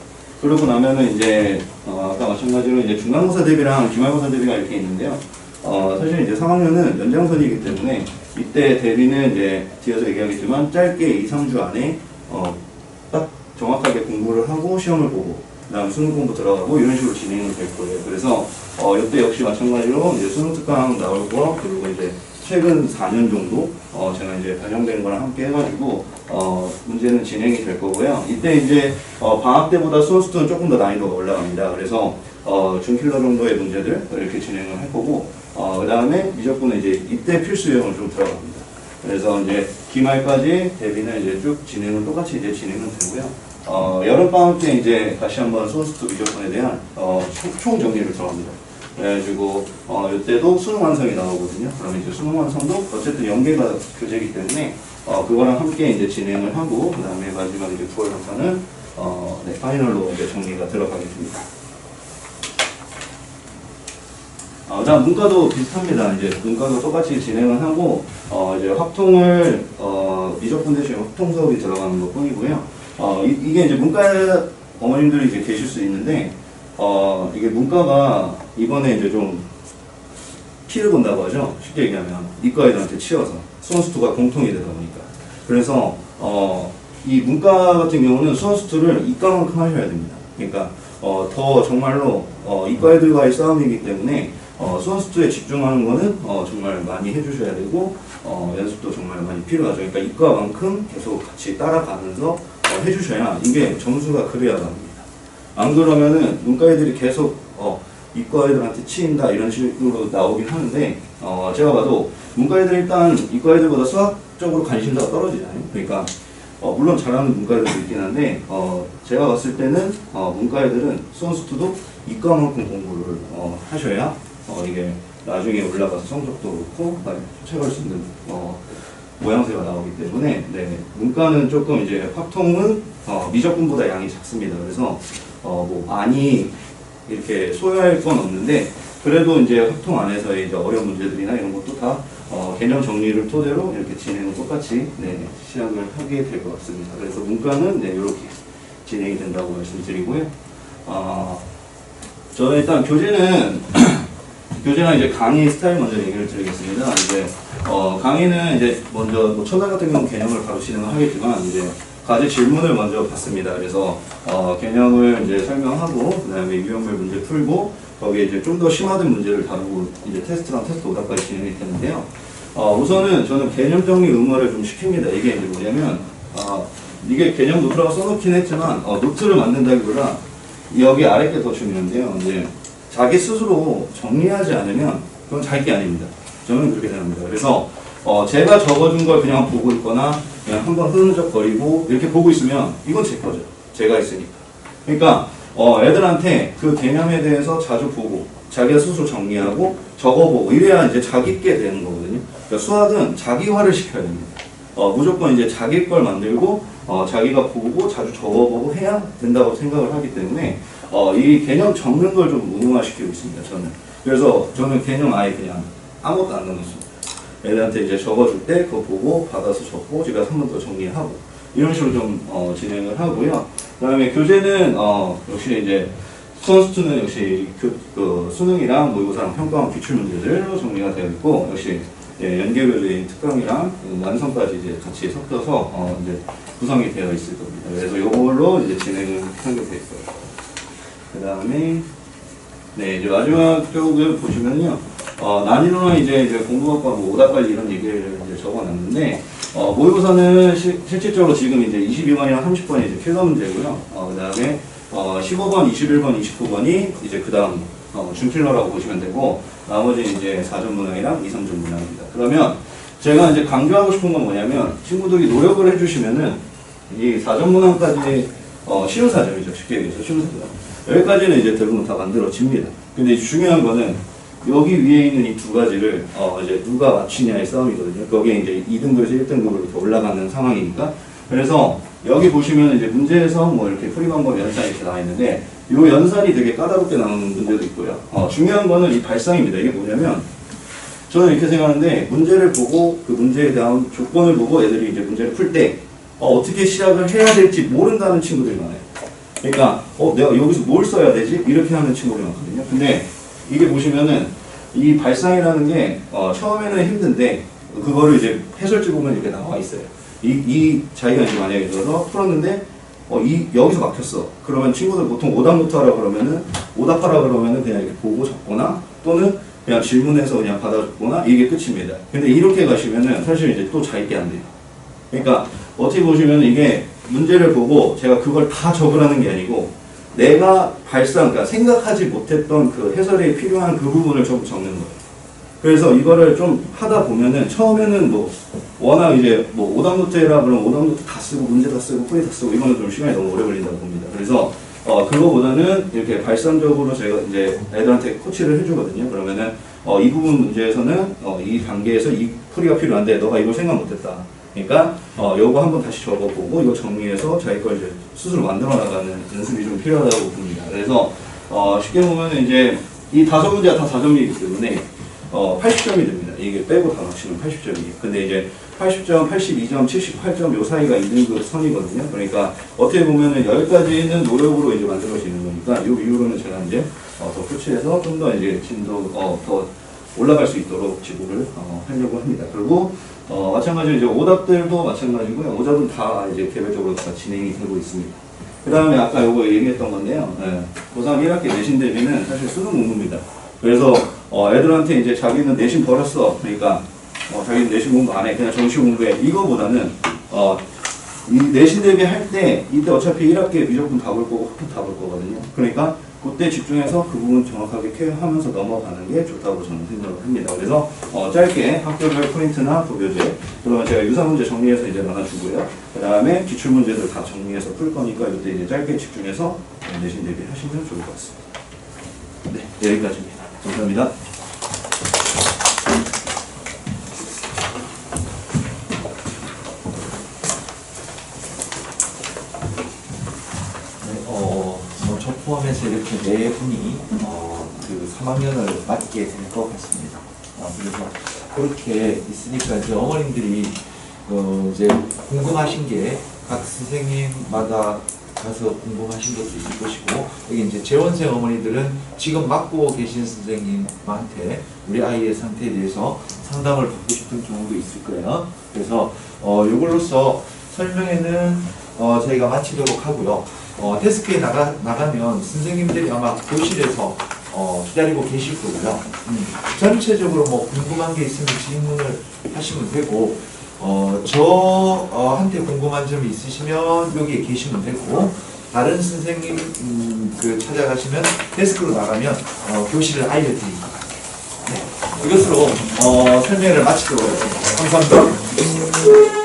그러고 나면은 이제 아까 마찬가지로 이제 중간고사 대비랑 기말고사 대비가 이렇게 있는데요. 사실 이제 3학년은 연장선이기 때문에 이때 대비는 이제 뒤에서 얘기하겠지만 짧게 2, 3주 안에 딱 정확하게 공부를 하고 시험을 보고 그다음 수능 공부 들어가고 이런 식으로 진행이 될 거예요. 그래서 이때 역시 마찬가지로 이제 수능 특강 나올 거 그리고 이제 최근 4년 정도 제가 이제 반영된 거랑 함께 해가지고 문제는 진행이 될 거고요. 이때 이제 방학 때보다 수원수투는 조금 더 난이도가 올라갑니다. 그래서 준킬러 정도의 문제들 이렇게 진행을 할 거고 그 다음에 미적분은 이제 이때 필수 유형을 좀 들어갑니다. 그래서 이제 기말까지 대비는 이제 쭉 진행은 똑같이 이제 진행은 되고요. 여름방학 때 이제 다시 한번 수원수투 미적분에 대한 총 정리를 들어갑니다. 그래가지고 이때도 수능 완성이 나오거든요. 그러면 이제 수능 완성도 어쨌든 연계가 교재이기 때문에 그거랑 함께 이제 진행을 하고 그 다음에 마지막 이제 9월 강사는 파이널로 이제 정리가 들어가겠습니다. 다음 문과도 비슷합니다. 이제 문과도 똑같이 진행을 하고 이제 확통을 미적분 대신 확통 수업이 들어가는 것 뿐이고요. 이게 이제 문과 어머님들이 이제 계실 수 있는데 이게 문과가 이번에 이제 좀 피를 본다고 하죠. 쉽게 얘기하면 이과 애들한테 치여서 수원수투가 공통이 되다 보니까 그래서 이 문과 같은 경우는 수원수투를 이과만큼 하셔야 됩니다. 그러니까 더 정말로 이과 애들과의 싸움이기 때문에 수원수투에 집중하는 거는 정말 많이 해주셔야 되고 연습도 정말 많이 필요하죠. 그러니까 이과만큼 계속 같이 따라가면서 해주셔야 이게 점수가 그래야 합니다. 안 그러면은 문과 애들이 계속 이과 애들한테 치인다 이런 식으로 나오긴 하는데 제가 봐도 문과 애들 일단 이과 애들보다 수학적으로 관심도가 떨어지잖아요. 그러니까 물론 잘하는 문과 애들도 있긴 한데 제가 봤을 때는 문과 애들은 수원수투도 이과만큼 공부를 하셔야 이게 나중에 올라가서 성적도 그렇고 쫓아갈 수 있는 모양새가 나오기 때문에 네, 문과는 조금 이제 확통은 미적분보다 양이 작습니다. 그래서 뭐 많이 이렇게 소화할 건 없는데 그래도 이제 확통 안에서의 이제 어려운 문제들이나 이런 것도 다 개념 정리를 토대로 이렇게 진행을 똑같이 네, 시작을 하게 될 것 같습니다. 그래서 문과는 네, 이렇게 진행이 된다고 말씀드리고요. 저는 일단 교재는 교재나 이제 강의 스타일 먼저 얘기를 드리겠습니다. 이제 강의는 이제 먼저 뭐 첫날 같은 경우는 개념을 바로 진행을 하겠지만 이제 과제 질문을 먼저 받습니다. 그래서 개념을 이제 설명하고 그다음에 유형별 문제 풀고 거기에 이제 좀 더 심화된 문제를 다루고 이제 테스트랑 테스트 오답까지 진행이 되는데요. 우선은 저는 개념 정리 의무화를 좀 시킵니다. 이게 이제 뭐냐면 이게 개념 노트라고 써놓긴 했지만 노트를 만든다기보다 여기 아래 게 더 중요한데요. 이제 자기 스스로 정리하지 않으면 그건 자기 게 아닙니다. 저는 그렇게 생각합니다. 그래서 제가 적어준 걸 그냥 보고 있거나 그냥 한번 흐느적거리고 이렇게 보고 있으면 이건 제 거죠. 제가 있으니까. 그러니까 애들한테 그 개념에 대해서 자주 보고 자기가 스스로 정리하고 적어보고 이래야 이제 자기께 되는 거거든요. 그러니까 수학은 자기화를 시켜야 됩니다. 무조건 이제 자기 걸 만들고 자기가 보고 자주 적어보고 해야 된다고 생각을 하기 때문에 이 개념 적는 걸 좀 의무화시키고 있습니다. 저는. 그래서 저는 개념 아예 그냥 아무것도 안 넣어놓습니다. 애들한테 이제 적어줄 때 그거 보고 받아서 적고 제가 한 번 더 정리하고 이런 식으로 좀 진행을 하고요. 그 다음에 교재는 역시 이제 수원수투는 역시 그 수능이랑 모의고사랑 평가원 기출문제들로 정리가 되어 있고 역시 연계교재인 특강이랑 완성까지 이제 같이 섞여서 이제 구성이 되어 있을 겁니다. 그래서 이걸로 이제 진행을 하게 될 거예요. 그 다음에 네 이제 마지막 쪽을 보시면요. 난이도는 이제 공부학과 뭐 오답관리 이런 얘기를 이제 적어놨는데 모의고사는 실질적으로 지금 이제 22번이랑 30번이 이제 필러 문제고요. 그 다음에 15번, 21번, 29번이 이제 그 다음 준필러라고 보시면 되고 나머지 이제 4전 문항이랑 2, 3전 문항입니다. 그러면 제가 이제 강조하고 싶은 건 뭐냐면 친구들이 노력을 해주시면은 이 4전 문항까지 쉬운 4점이죠. 쉽게 얘기해서 쉬운 4점. 여기까지는 이제 대부분 다 만들어집니다. 근데 중요한 거는 여기 위에 있는 이 두 가지를 이제 누가 맞추냐의 싸움이거든요. 거기에 이제 2등급에서 1등급으로 이렇게 올라가는 상황이니까. 그래서 여기 보시면 이제 문제에서 뭐 이렇게 풀이 방법 연산 이렇게 나와 있는데 이 연산이 되게 까다롭게 나오는 문제도 있고요. 중요한 거는 이 발상입니다. 이게 뭐냐면 저는 이렇게 생각하는데 문제를 보고 그 문제에 대한 조건을 보고 애들이 이제 문제를 풀 때 어떻게 시작을 해야 될지 모른다는 친구들이 많아요. 그러니까 내가 여기서 뭘 써야 되지? 이렇게 하는 친구들이 많거든요. 근데 이게 보시면은 이 발상이라는 게 처음에는 힘든데 그거를 이제 해설지 보면 이렇게 나와 있어요. 이 자기가 이제 만약에 들어서 풀었는데 여기서 막혔어. 그러면 친구들 보통 오답부터 하라 그러면은 오답하라 그러면은 그냥 이렇게 보고 적거나 또는 그냥 질문해서 그냥 받아 적거나 이게 끝입니다. 근데 이렇게 가시면은 사실 이제 또 자기 게 안 돼요. 그러니까 어떻게 보시면 이게 문제를 보고 제가 그걸 다 적으라는 게 아니고 내가 그러니까 생각하지 못했던 그 해설에 필요한 그 부분을 좀 적는 거예요. 그래서 이거를 좀 하다 보면은 처음에는 뭐 워낙 이제 뭐 오답노트해라 그러면 오답노트 다 쓰고 문제 다 쓰고 풀이 다 쓰고 이거는 좀 시간이 너무 오래 걸린다고 봅니다. 그래서 그거보다는 이렇게 발상적으로 제가 이제 애들한테 코치를 해주거든요. 그러면은 이 부분 문제에서는 이 단계에서 이 풀이가 필요한데 너가 이걸 생각 못했다. 그러니까 요거 한번 다시 적어보고 이거 정리해서 자기 걸 이제 스스로 만들어 나가는 연습이 좀 필요하다고 봅니다. 그래서 쉽게 보면 이제 이 5문제가 다 4점이기 때문에 80점이 됩니다. 이게 빼고 다 맞추면 80점이에요. 근데 이제 80점, 82점, 78점 요 사이가 2등급 선이거든요. 그러니까 어떻게 보면은 여기까지는 노력으로 이제 만들어지는 거니까 요 이후로는 제가 이제 더 코치해서 좀 더 이제 진도 더 올라갈 수 있도록 지도를 하려고 합니다. 그리고 마찬가지로 이제 오답들도 마찬가지고요. 오답은 다 이제 개별적으로 다 진행이 되고 있습니다. 그 다음에 아까 요거 얘기했던 건데요. 고3 1학기 내신 대비는 사실 수능 공부입니다. 그래서 애들한테 이제 자기는 내신 버렸어. 그러니까 자기는 내신 공부 안 해. 그냥 정시 공부해. 이거보다는 이 내신 대비 할 때 이때 어차피 1학기에 미적분 다 볼 거고 학급 다 볼 거거든요. 그러니까 그때 집중해서 그 부분 정확하게 케어하면서 넘어가는 게 좋다고 저는 생각을 합니다. 그래서 짧게 학교별 프린트나 도교재 그러면 제가 유사문제 정리해서 이제 나눠주고요. 그 다음에 기출문제들 다 정리해서 풀 거니까 이때 이제 짧게 집중해서 내신 대비 하시면 좋을 것 같습니다. 네, 여기까지입니다. 감사합니다. 포함해서 이렇게 네 분이 그 3학년을 맡게 될 것 같습니다. 그래서 그렇게 있으니까 이제 어머님들이 이제 궁금하신 게 각 선생님마다 가서 궁금하신 것도 있을 것이고, 여기 이제 재원생 어머니들은 지금 맡고 계신 선생님한테 우리 아이의 상태에 대해서 상담을 받고 싶은 경우도 있을 거예요. 그래서 이걸로써 설명회는 저희가 마치도록 하고요. 데스크에 나가면 선생님들이 아마 교실에서 기다리고 계실 거고요. 전체적으로 뭐 궁금한 게 있으면 질문을 하시면 되고, 저한테 궁금한 점이 있으시면 여기에 계시면 되고, 다른 선생님 그 찾아가시면 데스크로 나가면 교실을 알려드릴 것 같아요. 네. 이것으로 설명을 마치도록 하겠습니다. 감사합니다.